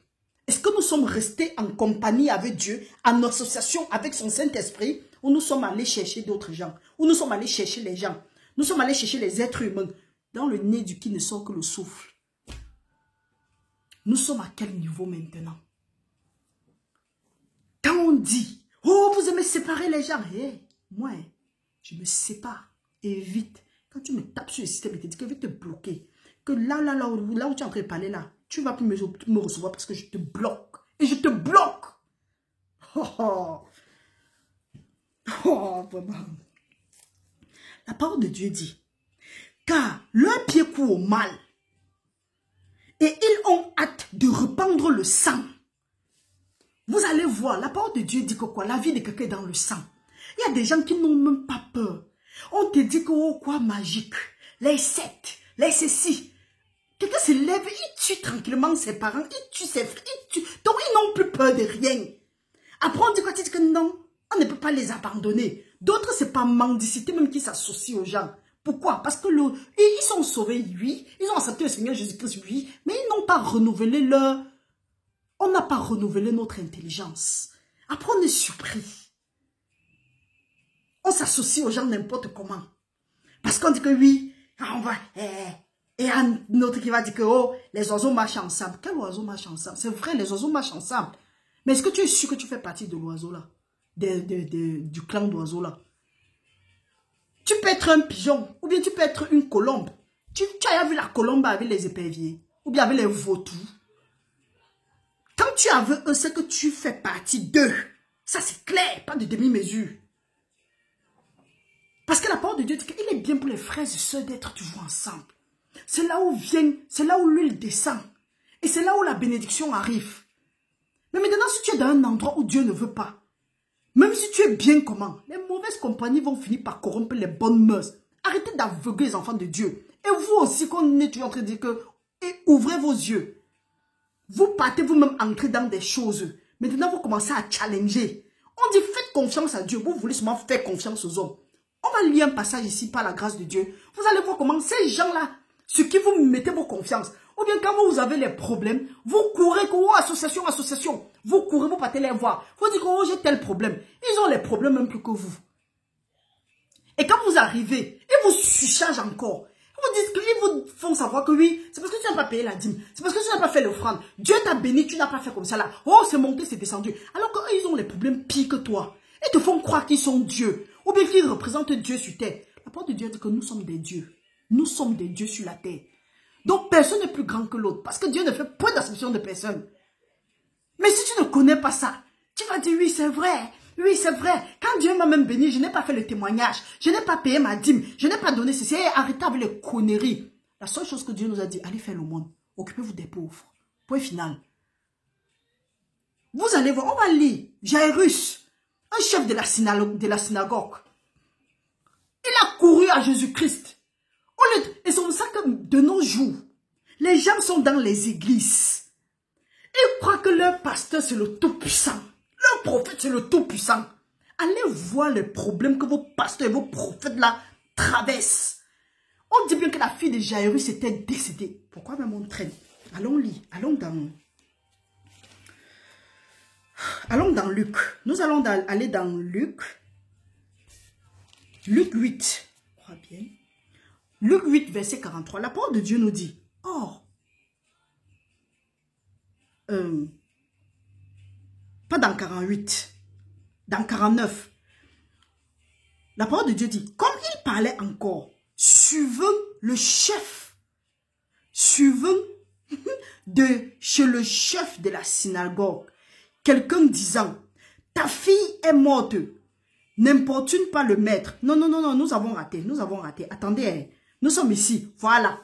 Est-ce que nous sommes restés en compagnie avec Dieu, en association avec son Saint-Esprit, ou nous sommes allés chercher d'autres gens, ou nous sommes allés chercher les gens, nous sommes allés chercher les êtres humains, dans le nez du qui ne sort que le souffle. Nous sommes à quel niveau maintenant? Quand on dit, oh, vous aimez séparer les gens, hey, moi, je me sépare, et vite. Quand tu me tapes sur le système, il te dit que je vais te bloquer, que là où tu es en train de parler là, tu vas plus me recevoir parce que je te bloque. Et je te bloque. Vraiment. La parole de Dieu dit, car leur pied court au mal, et ils ont hâte de répandre le sang. Vous allez voir, la parole de Dieu dit que quoi? La vie de quelqu'un est dans le sang. Il y a des gens qui n'ont même pas peur. On te dit que oh, quoi magique, les sectes, les ceci. Quelqu'un se lève, il tue tranquillement ses parents, il tue ses frères, il tue. Donc ils n'ont plus peur de rien. Après on dit quoi? Tu dis que non, on ne peut pas les abandonner. D'autres c'est pas mendicité même qui s'associent aux gens. Pourquoi? Parce que ils sont sauvés, oui, ils ont accepté le Seigneur Jésus-Christ, oui, mais ils n'ont pas renouvelé leur... On n'a pas renouvelé notre intelligence. Après on est surpris. On s'associe aux gens n'importe comment. Parce qu'on dit que oui, on va... Et un autre qui va dire que oh, les oiseaux marchent ensemble. Quel oiseau marche ensemble? C'est vrai, les oiseaux marchent ensemble. Mais est-ce que tu es sûr que tu fais partie de l'oiseau là? Du clan d'oiseaux là? Tu peux être un pigeon, ou bien tu peux être une colombe. Tu as vu la colombe avec les éperviers, ou bien avec les vautours. Quand tu es avec eux, c'est que tu fais partie d'eux. Ça c'est clair, pas de demi-mesure. Parce que la parole de Dieu dit qu'il est bien pour les frères et sœurs d'être toujours ensemble. C'est là où vient, c'est là où l'huile descend. Et c'est là où la bénédiction arrive. Mais maintenant, si tu es dans un endroit où Dieu ne veut pas, même si tu es bien comment, les mauvaises compagnies vont finir par corrompre les bonnes mœurs. Arrêtez d'aveugler les enfants de Dieu. Et vous aussi, quand on est toujours en train de dire que, et ouvrez vos yeux. Vous partez vous-même entrer dans des choses. Maintenant, vous commencez à challenger. On dit, faites confiance à Dieu. Vous voulez seulement faire confiance aux hommes. On va lire un passage ici par la grâce de Dieu. Vous allez voir comment ces gens-là, sur qui vous mettez vos confiances, ou bien quand vous avez les problèmes, vous courez, oh, association, vous courez, vous partez les voir. Vous dites, oh, j'ai tel problème. Ils ont les problèmes même plus que vous. Et quand vous arrivez, ils vous surchargent encore. Ils vous font savoir que oui, c'est parce que tu n'as pas payé la dîme. C'est parce que tu n'as pas fait l'offrande. Dieu t'a béni, tu n'as pas fait comme ça là. Oh, c'est monté, c'est descendu. Alors qu'eux, ils ont les problèmes pires que toi. Ils te font croire qu'ils sont Dieu. Ou bien qu'ils représentent Dieu sur terre. La parole de Dieu dit que nous sommes des dieux. Nous sommes des dieux sur la terre. Donc personne n'est plus grand que l'autre. Parce que Dieu ne fait point d'acception de personne. Mais si tu ne connais pas ça, tu vas dire oui c'est vrai. Oui c'est vrai. Quand Dieu m'a même béni, je n'ai pas fait le témoignage. Je n'ai pas payé ma dîme. Je n'ai pas donné ceci. Arrêtez avec les conneries. La seule chose que Dieu nous a dit, allez faire le monde. Occupez-vous des pauvres. Point final. Vous allez voir, on va lire. Jairus, un chef de la synagogue. Il a couru à Jésus-Christ. Et c'est comme ça que de nos jours, les gens sont dans les églises. Ils croient que leur pasteur c'est le tout-puissant. Leur prophète c'est le tout-puissant. Allez voir les problèmes que vos pasteurs et vos prophètes là traversent. On dit bien que la fille de Jairus était décédée. Pourquoi même on traîne? Allons lire. Allons dans Luc. Nous allons aller dans Luc. Luc 8. Je crois bien. Luc 8, verset 43. La parole de Dieu nous dit, oh, pas dans 48, dans 49. La parole de Dieu dit, comme il parlait encore, suivant le chef, suivant chez le chef de la synagogue, quelqu'un disant, ta fille est morte, n'importune pas le maître. Non, non, non, non, nous avons raté, nous avons raté. Attendez, hein, nous sommes ici, voilà.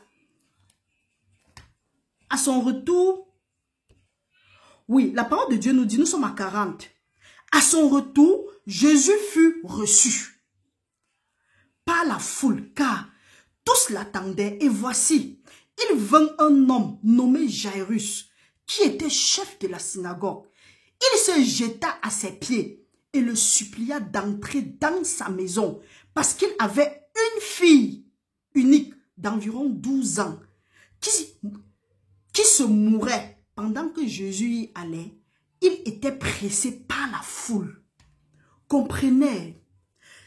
À son retour, oui, la parole de Dieu nous dit, nous sommes à 40. À son retour, Jésus fut reçu par la foule, car tous l'attendaient. Et voici, il vint un homme nommé Jairus, qui était chef de la synagogue. Il se jeta à ses pieds et le supplia d'entrer dans sa maison, parce qu'il avait une fille unique d'environ 12 ans, qui se mourait. Pendant que Jésus y allait, il était pressé par la foule. Comprenez,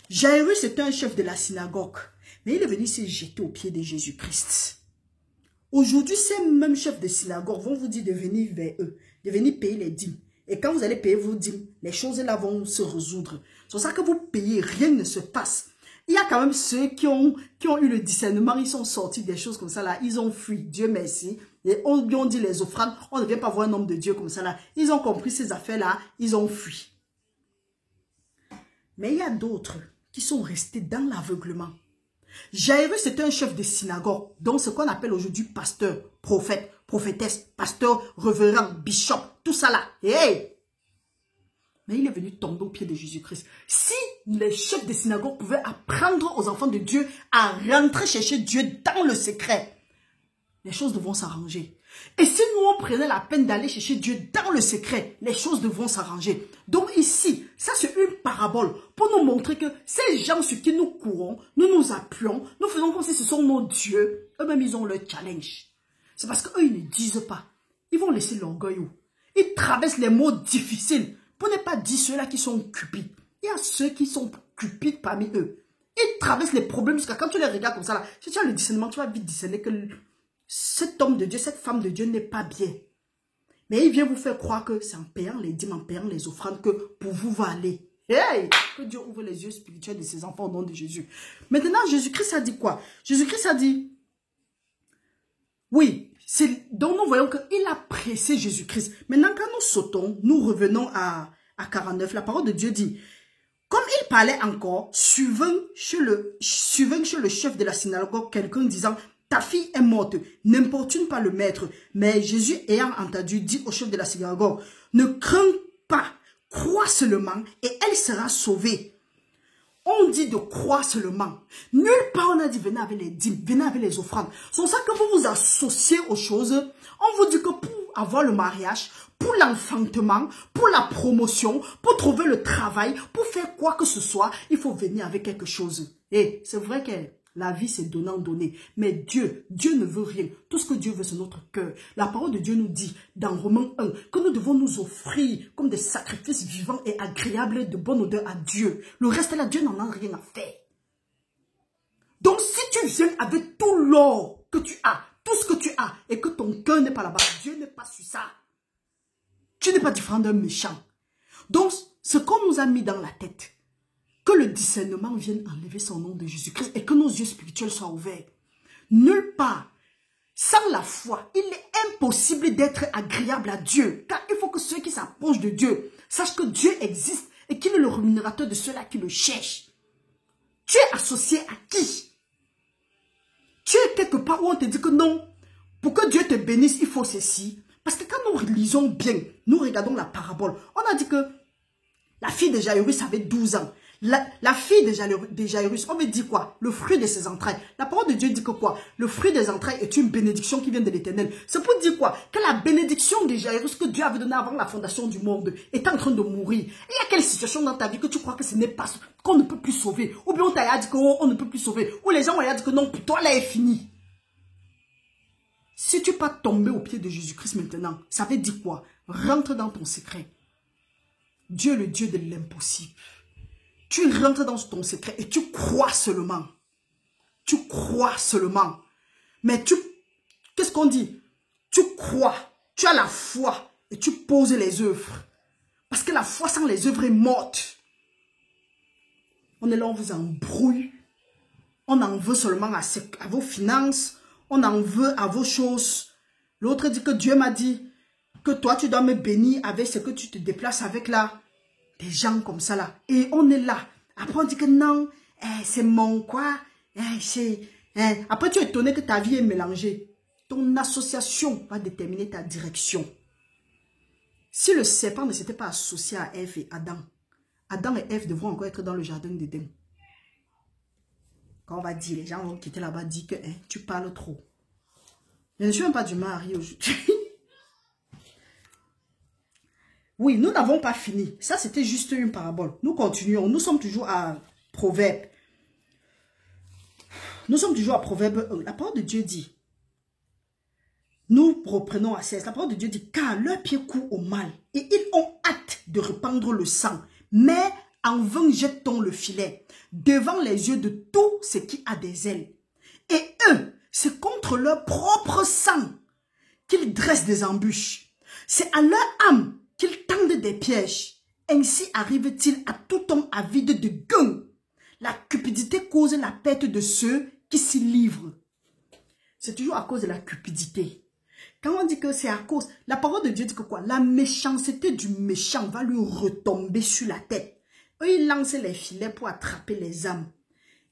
Jairus était un chef de la synagogue, mais il est venu se jeter aux pieds de Jésus-Christ. Aujourd'hui, ces mêmes chefs de synagogue vont vous dire de venir vers eux, de venir payer les dîmes. Et quand vous allez payer vos dîmes, les choses là vont se résoudre. C'est pour ça que vous payez, rien ne se passe. Il y a quand même ceux qui ont eu le discernement, ils sont sortis des choses comme ça là, ils ont fui, Dieu merci. Et on dit les offrandes, on ne vient pas voir un homme de Dieu comme ça là. Ils ont compris ces affaires là, ils ont fui. Mais il y a d'autres qui sont restés dans l'aveuglement. Jairus était un chef de synagogue, donc ce qu'on appelle aujourd'hui pasteur, prophète, prophétesse, pasteur, révérend, bishop, tout ça là. Hey! Mais il est venu tomber aux pieds de Jésus-Christ. Si les chefs de synagogue pouvaient apprendre aux enfants de Dieu à rentrer chercher Dieu dans le secret, les choses devront s'arranger. Et si nous, on prenait la peine d'aller chercher Dieu dans le secret, les choses devront s'arranger. Donc ici, ça c'est une parabole pour nous montrer que ces gens sur qui nous courons, nous nous appuyons, nous faisons comme si ce sont nos dieux, eux-mêmes ils ont leur challenge. C'est parce qu'eux, ils ne disent pas. Ils vont laisser l'orgueil où? Ils traversent les mots difficiles. Pour ne pas dire ceux-là qui sont cupides. Il y a ceux qui sont cupides parmi eux. Ils traversent les problèmes jusqu'à quand tu les regardes comme ça là. Si tu as le discernement, tu vas vite discerner que cet homme de Dieu, cette femme de Dieu n'est pas bien. Mais il vient vous faire croire que c'est en payant les dîmes, en payant les offrandes que pour vous va aller. Hey! Que Dieu ouvre les yeux spirituels de ses enfants au nom de Jésus. Maintenant, Jésus-Christ a dit quoi? Jésus-Christ a dit, oui, donc nous voyons qu'il a pressé Jésus-Christ. Maintenant, quand nous sautons, nous revenons à 49, la parole de Dieu dit, comme il parlait encore, suivant chez le chef de la synagogue, quelqu'un disant, ta fille est morte, n'importune pas le maître. Mais Jésus ayant entendu, dit au chef de la synagogue, ne crains pas, crois seulement et elle sera sauvée. On dit de croire seulement. Nulle part on a dit venez avec les dîmes, venez avec les offrandes. C'est pour ça que vous vous associez aux choses. On vous dit que pour avoir le mariage, pour l'enfantement, pour la promotion, pour trouver le travail, pour faire quoi que ce soit, il faut venir avec quelque chose. Et c'est vrai que la vie c'est donnant-donner. Mais Dieu ne veut rien. Tout ce que Dieu veut c'est notre cœur. La parole de Dieu nous dit dans Romains 1 que nous devons nous offrir comme des sacrifices vivants et agréables de bonne odeur à Dieu. Le reste là, Dieu n'en a rien à faire. Donc si tu viens avec tout l'or que tu as, tout ce que tu as, et que ton cœur n'est pas là-bas, Dieu n'est pas sur ça. Tu n'es pas différent d'un méchant. Donc ce qu'on nous a mis dans la tête, que le discernement vienne enlever son nom de Jésus-Christ et que nos yeux spirituels soient ouverts. Nulle part, sans la foi, il est impossible d'être agréable à Dieu. Car il faut que ceux qui s'approchent de Dieu sachent que Dieu existe et qu'il est le rémunérateur de ceux-là qui le cherchent. Tu es associé à qui? Tu es quelque part où on te dit que non, pour que Dieu te bénisse, il faut ceci. Parce que quand nous lisons bien, nous regardons la parabole, on a dit que la fille de Jairus avait 12 ans. La fille de Jairus, on me dit quoi? Le fruit de ses entrailles. La parole de Dieu dit que quoi? Le fruit des entrailles est une bénédiction qui vient de l'Éternel. C'est pour dire quoi? Que la bénédiction de Jairus que Dieu avait donnée avant la fondation du monde est en train de mourir. Et il y a quelle situation dans ta vie que tu crois que ce n'est pas, qu'on ne peut plus sauver? Ou bien on t'a dit qu'on ne peut plus sauver? Ou les gens ont dit que non, pour toi là est fini. Si tu n'es pas tombé au pied de Jésus-Christ maintenant, ça veut dire quoi? Rentre dans ton secret. Dieu est le Dieu de l'impossible. Tu rentres dans ton secret et tu crois seulement. Tu crois seulement. Mais qu'est-ce qu'on dit? Tu crois, tu as la foi et tu poses les œuvres. Parce que la foi sans les œuvres est morte. On est là, on vous embrouille. On en veut seulement à vos finances. On en veut à vos choses. L'autre dit que Dieu m'a dit que toi tu dois me bénir avec ce que tu te déplaces avec là. Des gens comme ça là. Et on est là Après, on dit que non, c'est mon quoi. Après, tu es étonné que ta vie est mélangée. Ton association va déterminer ta direction. Si le serpent ne s'était pas associé à Ève et Adam, Adam et Ève devront encore être dans le jardin d'Éden. Quand on va dire, les gens qui étaient là-bas disent que tu parles trop. Je ne suis même pas du mari aujourd'hui. Oui, nous n'avons pas fini. Ça, c'était juste une parabole. Nous continuons. Nous sommes toujours à Proverbe. Nous sommes toujours à Proverbe 1. La parole de Dieu dit, nous reprenons à 16. La parole de Dieu dit, car leurs pieds courent au mal et ils ont hâte de répandre le sang. Mais en vain jette-t-on le filet devant les yeux de tout ce qui a des ailes. Et eux, c'est contre leur propre sang qu'ils dressent des embûches. C'est à leur âme qu'ils tendent des pièges. Ainsi arrive-t-il à tout homme avide de gain. La cupidité cause la perte de ceux qui s'y livrent. C'est toujours à cause de la cupidité. Quand on dit que c'est à cause, la parole de Dieu dit que quoi? La méchanceté du méchant va lui retomber sur la tête. Eux, ils lançaient les filets pour attraper les âmes.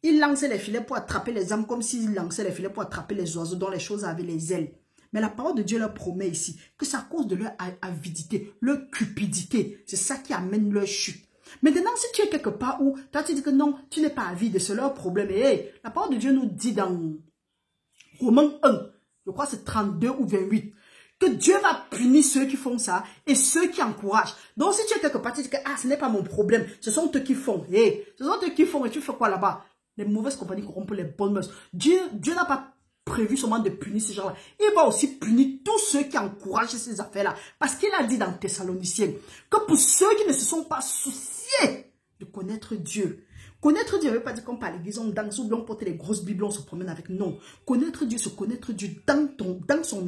Ils lançaient les filets pour attraper les âmes comme s'ils lançaient les filets pour attraper les oiseaux dont les choses avaient les ailes. Mais la parole de Dieu leur promet ici que c'est à cause de leur avidité, leur cupidité. C'est ça qui amène leur chute. Maintenant, si tu es quelque part où toi tu dis que non, tu n'es pas avide, c'est leur problème. Et la parole de Dieu nous dit dans Romains 1, je crois que c'est 32 ou 28, que Dieu va punir ceux qui font ça et ceux qui encouragent. Donc, si tu es quelque part, tu dis que ce n'est pas mon problème, ce sont eux qui font. Ce sont eux qui font et tu fais quoi là-bas? Les mauvaises compagnies corrompent les bonnes mœurs. Dieu n'a pas prévu seulement de punir ces gens-là. Il va aussi punir tous ceux qui encouragent ces affaires-là. Parce qu'il a dit dans Thessaloniciens que pour ceux qui ne se sont pas souciés de connaître Dieu, connaître Dieu ne veut pas dire qu'on parle à l'église, on danse ou bien on porte les grosses bibles, on se promène avec. Non. Connaître Dieu, c'est connaître Dieu dans son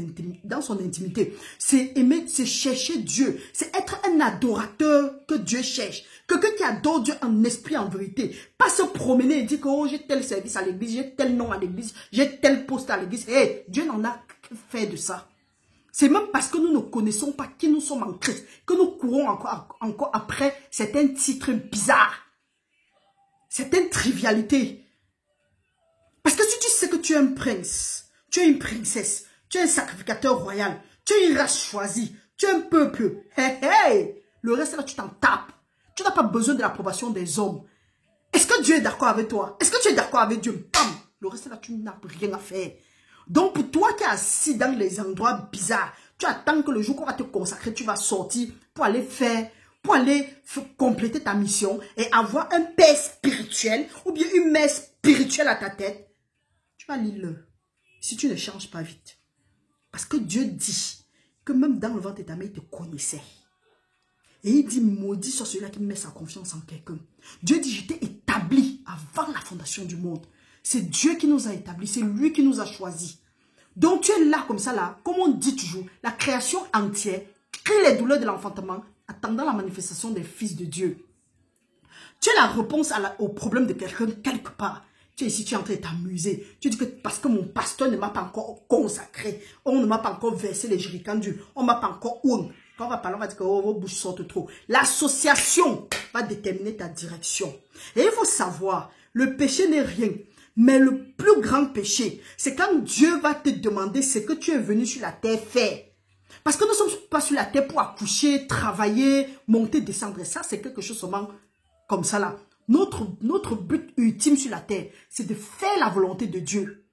intimité. C'est aimer, c'est chercher Dieu. C'est être un adorateur que Dieu cherche. Quelqu'un qui adore Dieu en esprit, en vérité. Pas se promener et dire que oh, j'ai tel service à l'église, j'ai tel nom à l'église, j'ai tel poste à l'église. Dieu n'en a que fait de ça. C'est même parce que nous ne connaissons pas qui nous sommes en Christ que nous courons encore après certains titres bizarres. Certaines trivialités. Parce que si tu sais que tu es un prince, tu es une princesse, tu es un sacrificateur royal, tu es une race choisie, tu es un peuple, le reste là tu t'en tapes. Tu n'as pas besoin de l'approbation des hommes. Est-ce que Dieu est d'accord avec toi? Est-ce que tu es d'accord avec Dieu? Bam! Le reste là tu n'as rien à faire. Donc pour toi qui es assis dans les endroits bizarres, tu attends que le jour qu'on va te consacrer, tu vas sortir pour aller compléter ta mission et avoir un père spirituel ou bien une mère spirituelle à ta tête. Tu vas lire-le si tu ne changes pas vite. Parce que Dieu dit que même dans le ventre de ta mère, il te connaissait. Et il dit, maudit soit celui-là qui met sa confiance en quelqu'un. Dieu dit, je t'ai établi avant la fondation du monde. C'est Dieu qui nous a établis, c'est lui qui nous a choisis. Donc tu es là comme ça, là, comme on dit toujours, la création entière crie les douleurs de l'enfantement, attendant la manifestation des fils de Dieu. Tu es la réponse au problème de quelqu'un quelque part. Tu es ici, tu es en train de t'amuser. Tu dis que parce que mon pasteur ne m'a pas encore consacré, on ne m'a pas encore versé les jerrycans d'huile, on ne m'a pas encore ouvert. Quand on va parler, on va dire que vos bouches sortent trop. L'association va déterminer ta direction. Et il faut savoir, le péché n'est rien. Mais le plus grand péché, c'est quand Dieu va te demander ce que tu es venu sur la terre faire. Parce que nous ne sommes pas sur la terre pour accoucher, travailler, monter, descendre. Et ça, c'est quelque chose seulement comme ça là. Notre but ultime sur la terre, c'est de faire la volonté de Dieu.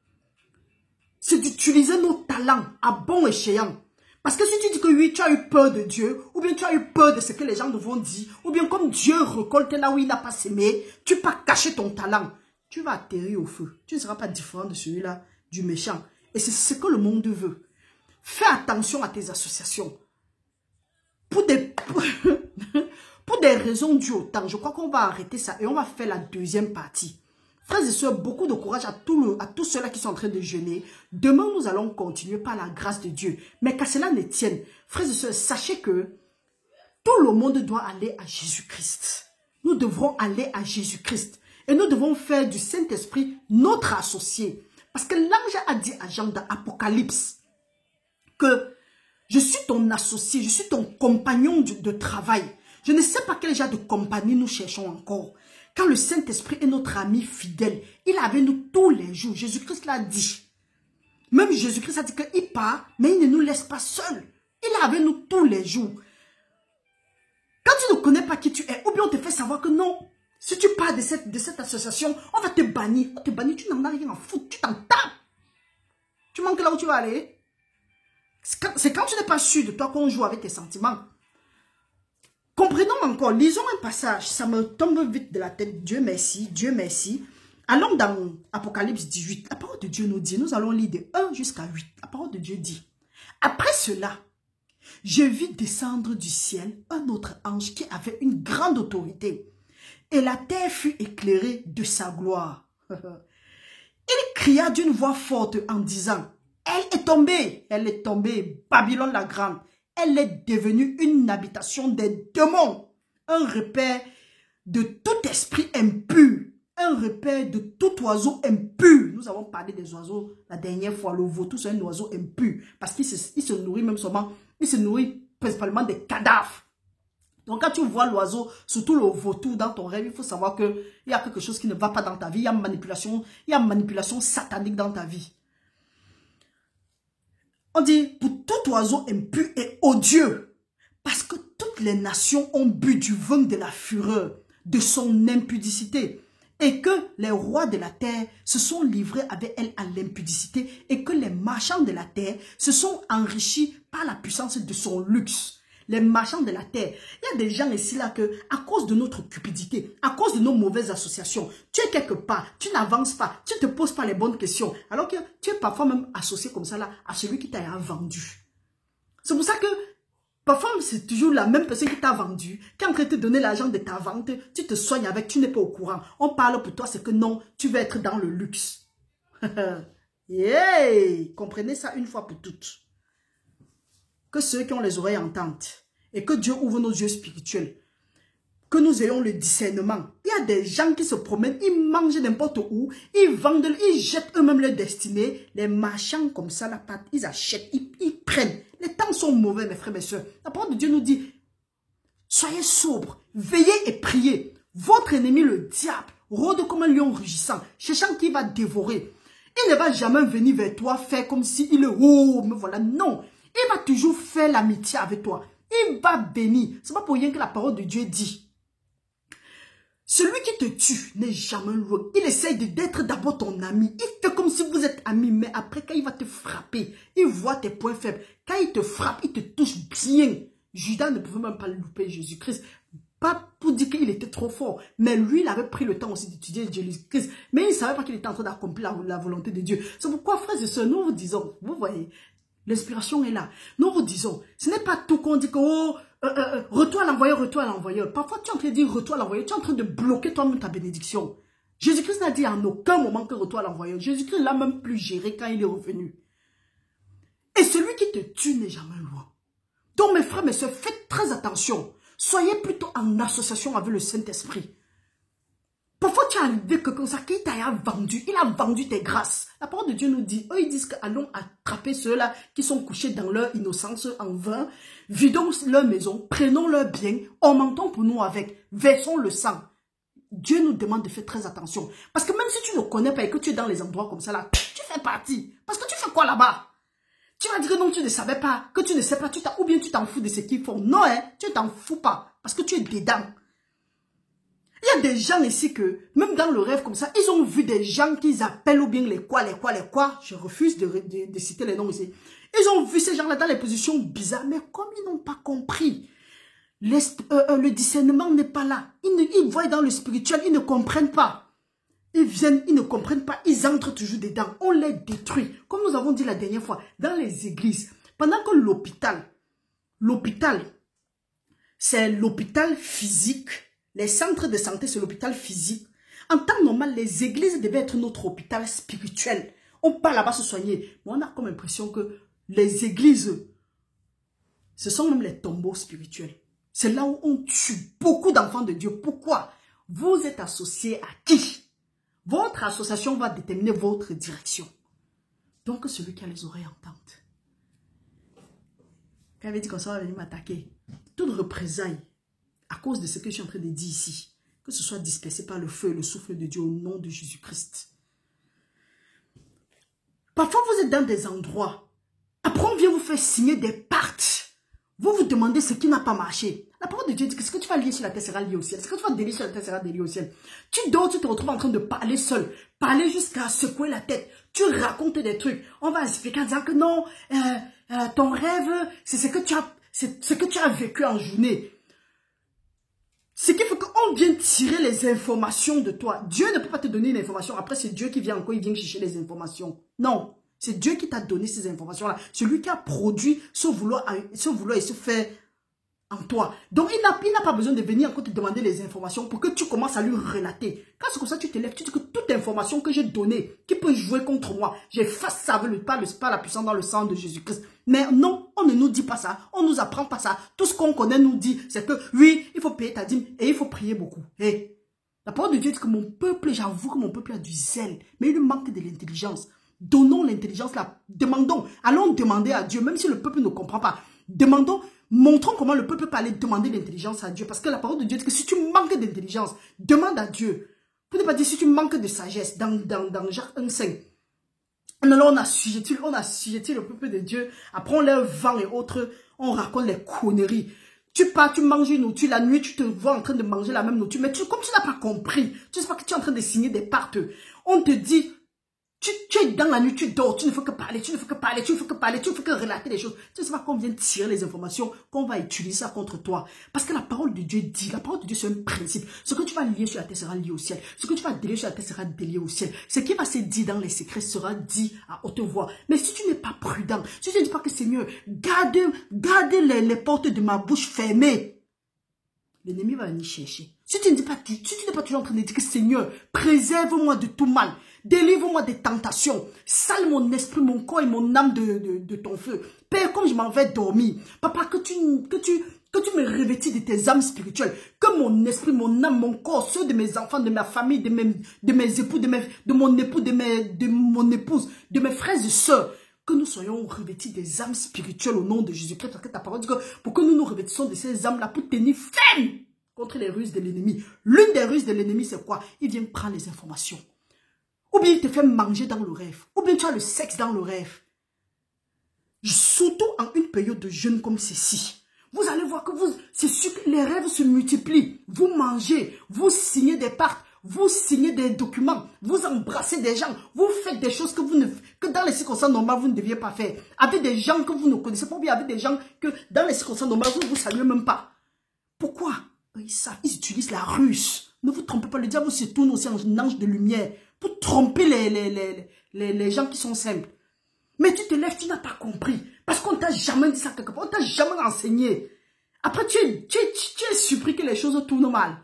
C'est d'utiliser nos talents à bon escient. Parce que si tu dis que oui, tu as eu peur de Dieu, ou bien tu as eu peur de ce que les gens te vont dire, ou bien comme Dieu récolte là où il n'a pas semé, tu peux cacher ton talent. Tu vas atterrir au feu. Tu ne seras pas différent de celui-là, du méchant. Et c'est ce que le monde veut. Fais attention à tes associations. Pour des raisons dues au temps, je crois qu'on va arrêter ça et on va faire la deuxième partie. Frères et sœurs, beaucoup de courage à tous ceux-là qui sont en train de jeûner. Demain, nous allons continuer par la grâce de Dieu. Mais qu'à cela ne tienne, frères et sœurs, sachez que tout le monde doit aller à Jésus-Christ. Nous devrons aller à Jésus-Christ. Et nous devons faire du Saint-Esprit notre associé. Parce que l'ange a dit à Jean dans Apocalypse que je suis ton associé, je suis ton compagnon de travail. Je ne sais pas quel genre de compagnie nous cherchons encore. Quand le Saint-Esprit est notre ami fidèle, il est avec nous tous les jours. Jésus-Christ l'a dit. Même Jésus-Christ a dit qu'il part, mais il ne nous laisse pas seuls. Il est avec nous tous les jours. Quand tu ne connais pas qui tu es, ou bien on te fait savoir que non, si tu pars de cette association, on va te bannir. On te bannit, tu n'en as rien à foutre, tu t'en tapes. Tu manques là où tu vas aller. C'est quand tu n'es pas sûr de toi qu'on joue avec tes sentiments. Comprenons encore, lisons un passage, ça me tombe vite de la tête. Dieu merci, Dieu merci. Allons dans Apocalypse 18. La parole de Dieu nous dit, nous allons lire de 1 jusqu'à 8. La parole de Dieu dit, après cela, je vis descendre du ciel un autre ange qui avait une grande autorité. Et la terre fut éclairée de sa gloire. Il cria d'une voix forte en disant, elle est tombée, Babylone la grande. Elle est devenue une habitation des démons, un repère de tout esprit impur, un repère de tout oiseau impur. Nous avons parlé des oiseaux la dernière fois. Le vautour, c'est un oiseau impur parce qu'il se nourrit même seulement, il se nourrit principalement des cadavres. Donc quand tu vois l'oiseau, surtout le vautour dans ton rêve, il faut savoir qu'il y a quelque chose qui ne va pas dans ta vie. Il y a manipulation satanique dans ta vie. On dit, pour tout oiseau impur et odieux, parce que toutes les nations ont bu du vin de la fureur, de son impudicité, et que les rois de la terre se sont livrés avec elle à l'impudicité, et que les marchands de la terre se sont enrichis par la puissance de son luxe. Les marchands de la terre. Il y a des gens ici là que, à cause de notre cupidité, à cause de nos mauvaises associations, tu es quelque part, tu n'avances pas, tu ne te poses pas les bonnes questions, alors que tu es parfois même associé comme ça là à celui qui t'a vendu. C'est pour ça que parfois c'est toujours la même personne qui t'a vendu, qui est en train de te donner l'argent de ta vente, tu te soignes avec, tu n'es pas au courant. On parle pour toi, c'est que non, tu veux être dans le luxe. Yeah! Comprenez ça une fois pour toutes. Que ceux qui ont les oreilles entendent et que Dieu ouvre nos yeux spirituels, que nous ayons le discernement. Il y a des gens qui se promènent, ils mangent n'importe où, ils vendent, ils jettent eux-mêmes leur destinée. Les marchands comme ça, la pâte, ils achètent, ils prennent. Les temps sont mauvais, mes frères, mes soeurs. La parole de Dieu nous dit, soyez sobres, veillez et priez. Votre ennemi, le diable, rôde comme un lion rugissant, cherchant qui va dévorer. Il ne va jamais venir vers toi faire comme si il est, oh, me voilà, non. Il va toujours faire l'amitié avec toi. Il va bénir. Ce n'est pas pour rien que la parole de Dieu dit. Celui qui te tue n'est jamais loin. Il essaye d'être d'abord ton ami. Il fait comme si vous êtes amis. Mais après, quand il va te frapper, il voit tes points faibles. Quand il te frappe, il te touche bien. Judas ne pouvait même pas louper Jésus-Christ. Pas pour dire qu'il était trop fort. Mais lui, il avait pris le temps aussi d'étudier Jésus-Christ. Mais il ne savait pas qu'il était en train d'accomplir la volonté de Dieu. C'est pourquoi, frères et sœurs, nous vous disons, vous voyez, l'inspiration est là. Nous vous disons, ce n'est pas tout qu'on dit que, oh, retour à l'envoyeur. Parfois, tu es en train de dire retour à l'envoyeur, tu es en train de bloquer toi-même ta bénédiction. Jésus-Christ n'a dit en aucun moment que retour à l'envoyeur. Jésus-Christ l'a même plus géré quand il est revenu. Et celui qui te tue n'est jamais loin. Donc, mes frères, mes soeurs, faites très attention. Soyez plutôt en association avec le Saint-Esprit. Parfois, tu as l'idée que comme ça, qui t'a vendu, il a vendu tes grâces. La parole de Dieu nous dit, eux, ils disent que allons attraper ceux-là qui sont couchés dans leur innocence en vain, vidons leur maison, prenons leurs biens, augmentons pour nous avec, versons le sang. Dieu nous demande de faire très attention. Parce que même si tu ne connais pas et que tu es dans les endroits comme ça, là, tu fais partie. Parce que tu fais quoi là-bas? Tu vas dire que non, tu ne savais pas, que tu ne sais pas, ou bien tu t'en fous de ce qu'ils font. Non, hein, tu t'en fous pas, parce que tu es dedans. Il y a des gens ici que, même dans le rêve comme ça, ils ont vu des gens qu'ils appellent ou bien les quoi. Je refuse de citer les noms ici. Ils ont vu ces gens-là dans les positions bizarres, mais comme ils n'ont pas compris, le discernement n'est pas là. Ils voient dans le spirituel, ils ne comprennent pas. Ils viennent, ils ne comprennent pas, ils entrent toujours dedans. On les détruit. Comme nous avons dit la dernière fois, dans les églises, pendant que l'hôpital, c'est l'hôpital physique. Les centres de santé, c'est l'hôpital physique. En temps normal, les églises devaient être notre hôpital spirituel. On part là-bas se soigner. Mais on a comme impression que les églises, ce sont même les tombeaux spirituels. C'est là où on tue beaucoup d'enfants de Dieu. Pourquoi? Vous êtes associés à qui? Votre association va déterminer votre direction. Donc, celui qui a les oreilles entende. Quand il dit qu'on va venir m'attaquer, toute représailles, à cause de ce que je suis en train de dire ici, Que ce soit dispersé par le feu et le souffle de Dieu au nom de Jésus-Christ. Parfois, vous êtes dans des endroits. Après, on vient vous faire signer des pactes. Vous vous demandez ce qui n'a pas marché. La parole de Dieu dit que ce que tu vas lier sur la terre sera lié au ciel. Ce que tu vas délier sur la terre sera délié au ciel. Tu dors, tu te retrouves en train de parler seul. Parler jusqu'à secouer la tête. Tu racontes des trucs. On va expliquer en disant que non, ton rêve, c'est ce que tu as vécu en journée. Ce qui fait qu'on vient tirer les informations de toi. Dieu ne peut pas te donner une information. Après, c'est Dieu qui vient encore, il vient chercher les informations. Non. C'est Dieu qui t'a donné ces informations-là. Celui qui a produit ce vouloir et ce fait en toi. Donc, il n'a pas besoin de venir encore te demander les informations pour que tu commences à lui relater. Quand c'est comme ça, tu te lèves, tu dis que toute information que j'ai donnée, qui peut jouer contre moi, j'efface ça avec pas la puissance dans le sang de Jésus-Christ. Mais non, on ne nous dit pas ça. On ne nous apprend pas ça. Tout ce qu'on connaît nous dit, c'est que oui, il faut payer ta dîme et il faut prier beaucoup. Hey, la parole de Dieu dit que mon peuple, j'avoue que mon peuple a du zèle, mais il lui manque de l'intelligence. Donnons l'intelligence là. Demandons. Allons demander à Dieu, même si le peuple ne comprend pas. Demandons, montrons comment le peuple peut aller demander l'intelligence à Dieu. Parce que la parole de Dieu dit que si tu manques d'intelligence, demande à Dieu. Pour ne pas dire si tu manques de sagesse. Dans Jacques 1,5. Alors on a sujeté le peuple de Dieu. Après on leur vend et autres. On raconte les conneries. Tu pars, tu manges une nourriture, la nuit tu te vois en train de manger la même nourriture. Mais comme tu n'as pas compris, tu sais pas que tu es en train de signer des pactes. On te dit... Tu es dans la nuit, tu dors, tu ne fais que parler, tu ne fais que parler, tu ne fais que parler, tu ne fais que relater les choses. Tu ne sais pas qu'on vient tirer les informations, qu'on va utiliser ça contre toi. Parce que la parole de Dieu dit, la parole de Dieu c'est un principe. Ce que tu vas lier sur la terre sera lié au ciel. Ce que tu vas délier sur la terre sera délié au ciel. Ce qui va se dire dans les secrets sera dit à haute voix. Mais si tu n'es pas prudent, si tu ne dis pas que Seigneur, garde les portes de ma bouche fermées, l'ennemi va venir chercher. Si tu n'es pas toujours en train de dire que Seigneur, préserve-moi de tout mal. Délivre-moi des tentations. Sale mon esprit, mon corps et mon âme de ton feu. Père, comme je m'en vais dormir. Papa, que tu me revêtis de tes âmes spirituelles. Que mon esprit, mon âme, mon corps, ceux de mes enfants, de ma famille, de mes époux, de mon époux, de mon épouse, de mes frères et sœurs. Que nous soyons revêtis des âmes spirituelles au nom de Jésus-Christ. Parce que ta parole dit que pour que nous nous revêtissions de ces âmes-là pour tenir ferme contre les ruses de l'ennemi. L'une des ruses de l'ennemi, c'est quoi? Il vient prendre les informations. Ou bien il te fait manger dans le rêve. Ou bien tu as le sexe dans le rêve. Surtout en une période de jeûne comme ceci. Vous allez voir que c'est sûr que les rêves se multiplient. Vous mangez, vous signez des pactes, vous signez des documents, vous embrassez des gens, vous faites des choses que dans les circonstances normales, vous ne deviez pas faire. Avec des gens que vous ne connaissez pas, ou bien avec des gens que dans les circonstances normales, vous ne vous saluez même pas. Pourquoi? Ils utilisent la ruse. Ne vous trompez pas, le diable se tourne aussi en ange de lumière pour tromper les gens qui sont simples. Mais tu te lèves, tu n'as pas compris. Parce qu'on ne t'a jamais dit ça quelque part. On ne t'a jamais enseigné. Après, tu es surpris que les choses tournent mal.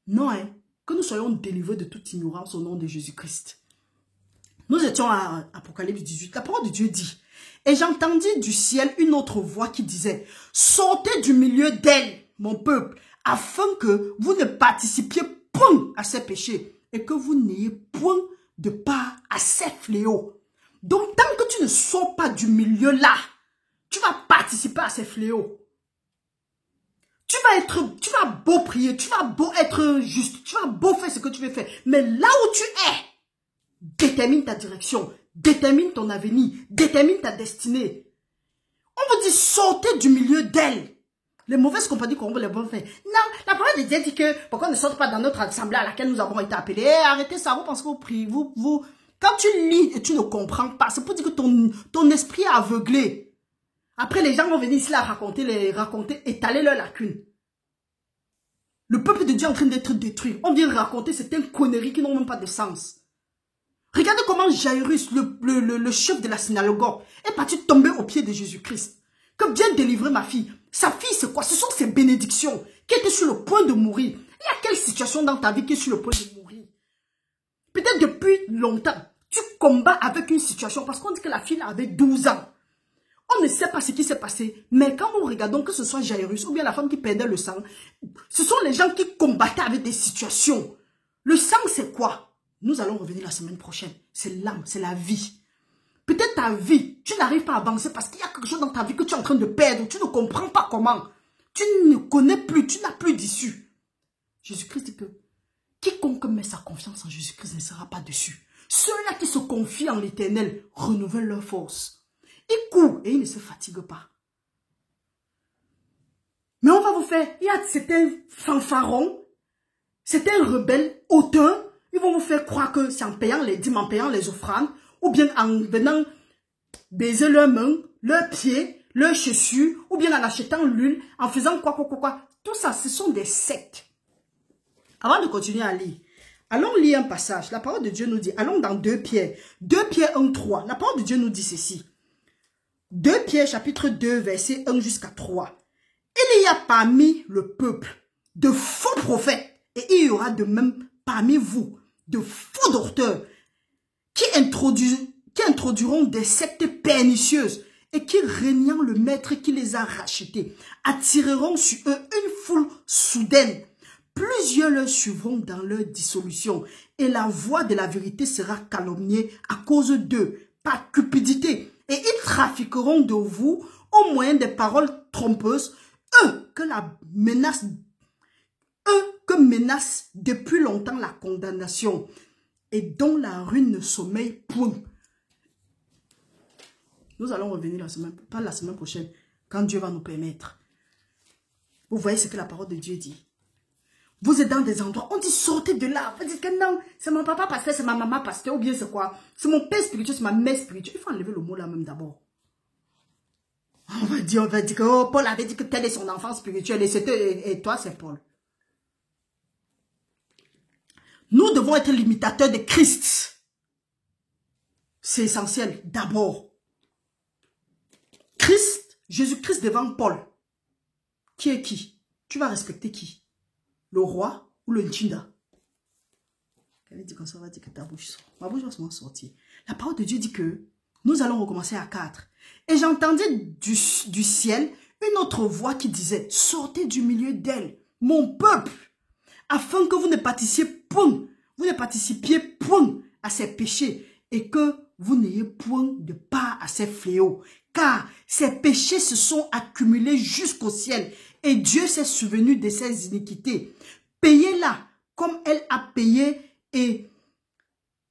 Non, hein. Que nous soyons délivrés de toute ignorance au nom de Jésus-Christ. Nous étions à Apocalypse 18. La parole de Dieu dit, et j'entendis du ciel une autre voix qui disait, sortez du milieu d'elle, mon peuple, afin que vous ne participiez point à ses péchés et que vous n'ayez point de part à ces fléaux. Donc, tant que tu ne sors pas du milieu là, tu vas participer à ces fléaux. Tu vas beau prier, tu vas beau être juste, tu vas beau faire ce que tu veux faire. Mais là où tu es, détermine ta direction, détermine ton avenir, détermine ta destinée. On vous dit sortez du milieu d'elle. Les mauvaises compagnies qu'on veut les bonnes faire. Non, la parole de Dieu dit que pourquoi on ne sort pas dans notre assemblée à laquelle nous avons été appelés. Arrêtez ça, vous pensez que vous priez, quand tu lis et tu ne comprends pas, c'est pour dire que ton esprit est aveuglé. Après, les gens vont venir ici là raconter, étaler leurs lacunes. Le peuple de Dieu est en train d'être détruit. On vient raconter certaines conneries qui n'ont même pas de sens. Regardez comment Jairus, le chef de la synagogue, est parti tomber aux pieds de Jésus-Christ. Que bien délivrer ma fille. Sa fille, c'est quoi? Ce sont ses bénédictions qui étaient sur le point de mourir. Il y a quelle situation dans ta vie qui est sur le point de mourir? Peut-être depuis longtemps, tu combats avec une situation parce qu'on dit que la fille avait 12 ans. On ne sait pas ce qui s'est passé, mais quand nous regardons que ce soit Jairus ou bien la femme qui perdait le sang, ce sont les gens qui combattaient avec des situations. Le sang, c'est quoi? Nous allons revenir la semaine prochaine. C'est l'âme, c'est la vie. Peut-être ta vie, tu n'arrives pas à avancer parce qu'il y a quelque chose dans ta vie que tu es en train de perdre. Tu ne comprends pas comment. Tu ne connais plus, tu n'as plus d'issue. Jésus-Christ dit que quiconque met sa confiance en Jésus-Christ ne sera pas déçu. Ceux-là qui se confient en l'Éternel renouvellent leur force. Ils courent et ils ne se fatiguent pas. Mais on va vous faire, il y a certains fanfarons, certains rebelles, hautains, ils vont vous faire croire que c'est en payant les dîmes, en payant les offrandes, ou bien en venant baiser leurs mains, leurs pieds, leurs chaussures, ou bien en achetant l'huile, en faisant quoi. Tout ça, ce sont des sectes. Avant de continuer à lire, allons lire un passage. La parole de Dieu nous dit, allons dans 2 Pierre. 2 Pierre 1, 3. La parole de Dieu nous dit ceci. 2 Pierre chapitre 2, verset 1 jusqu'à 3. Il y a parmi le peuple de faux prophètes, et il y aura de même parmi vous de faux docteurs qui introduiront des sectes pernicieuses et qui, régnant le maître qui les a rachetés, attireront sur eux une foule soudaine. Plusieurs leur suivront dans leur dissolution et la voix de la vérité sera calomniée à cause d'eux, par cupidité. Et ils trafiqueront de vous au moyen des paroles trompeuses, eux que menace depuis longtemps la condamnation et dont la ruine ne sommeille point. Nous allons revenir pas la semaine prochaine, quand Dieu va nous permettre. Vous voyez ce que la parole de Dieu dit. Vous êtes dans des endroits, on dit sortez de là. Vous dites que non, c'est mon papa pasteur, c'est ma maman pasteur, ou bien c'est quoi? C'est mon père spirituel, c'est ma mère spirituelle. Il faut enlever le mot là même d'abord. On va dire que oh, Paul avait dit que tel est son enfant spirituel et toi c'est Paul. Nous devons être l'imitateur de Christ. C'est essentiel d'abord. Jésus-Christ devant Paul. Qui est qui? Tu vas respecter qui? Le roi ou le Nchinda? Elle dit comme ça, on va dire que ta bouche sort. Ma bouche va se sortir. La parole de Dieu dit que nous allons recommencer à 4. Et j'entendais du ciel une autre voix qui disait, sortez du milieu d'elle, mon peuple, afin que vous ne participiez point à ses péchés et que vous n'ayez point de part à ses fléaux. Car ses péchés se sont accumulés jusqu'au ciel et Dieu s'est souvenu de ses iniquités. Payez-la comme elle a payé et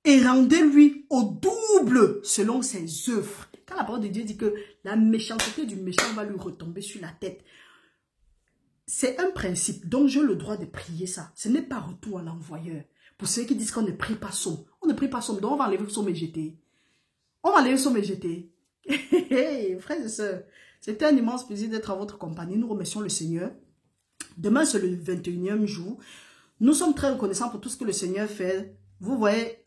rendez-lui au double selon ses œuvres. Quand la parole de Dieu dit que la méchanceté du méchant va lui retomber sur la tête, c'est un principe dont j'ai le droit de prier ça. Ce n'est pas retour à l'envoyeur. Pour ceux qui disent qu'on ne prie pas somme. On ne prie pas somme, donc on va enlever somme et jeter. On va enlever somme et jeter. Frères et sœurs, c'était un immense plaisir d'être à votre compagnie. Nous remercions le Seigneur. Demain, c'est le 21e jour. Nous sommes très reconnaissants pour tout ce que le Seigneur fait. Vous voyez,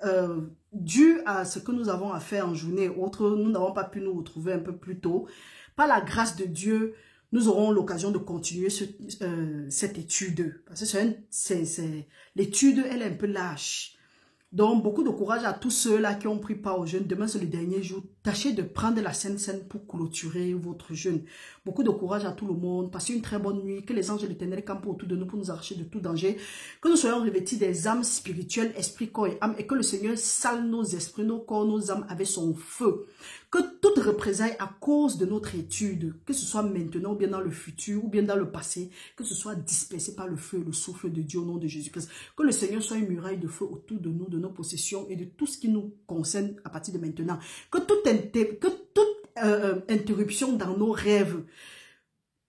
dû à ce que nous avons à faire en journée et autres, nous n'avons pas pu nous retrouver un peu plus tôt. Par la grâce de Dieu, nous aurons l'occasion de continuer cette étude. Parce que l'étude, elle est un peu lâche. Donc, beaucoup de courage à tous ceux-là qui ont pris part au jeûne. Demain, c'est le dernier jour. Tâchez de prendre la Sainte Seine pour clôturer votre jeûne. Beaucoup de courage à tout le monde. Passez une très bonne nuit. Que les anges de l'Éternel campent autour de nous pour nous arracher de tout danger. Que nous soyons revêtis des âmes spirituelles, esprit, corps et âme. Et que le Seigneur sale nos esprits, nos corps, nos âmes avec son feu. Que toute représailles à cause de notre étude, que ce soit maintenant ou bien dans le futur ou bien dans le passé, que ce soit dispersé par le feu et le souffle de Dieu au nom de Jésus-Christ. Que le Seigneur soit une muraille de feu autour de nous, de nos possessions et de tout ce qui nous concerne à partir de maintenant. Que toute interruption dans nos rêves,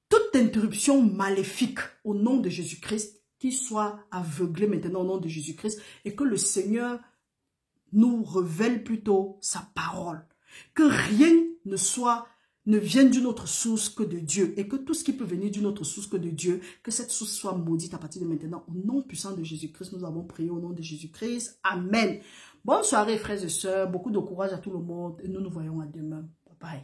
toute interruption maléfique au nom de Jésus-Christ, qui soit aveuglée maintenant au nom de Jésus-Christ et que le Seigneur nous révèle plutôt sa parole. Que rien ne vienne d'une autre source que de Dieu. Et que tout ce qui peut venir d'une autre source que de Dieu, que cette source soit maudite à partir de maintenant. Au nom puissant de Jésus-Christ, nous avons prié au nom de Jésus-Christ. Amen. Bonne soirée frères et sœurs. Beaucoup de courage à tout le monde. Et nous nous voyons à demain. Bye bye.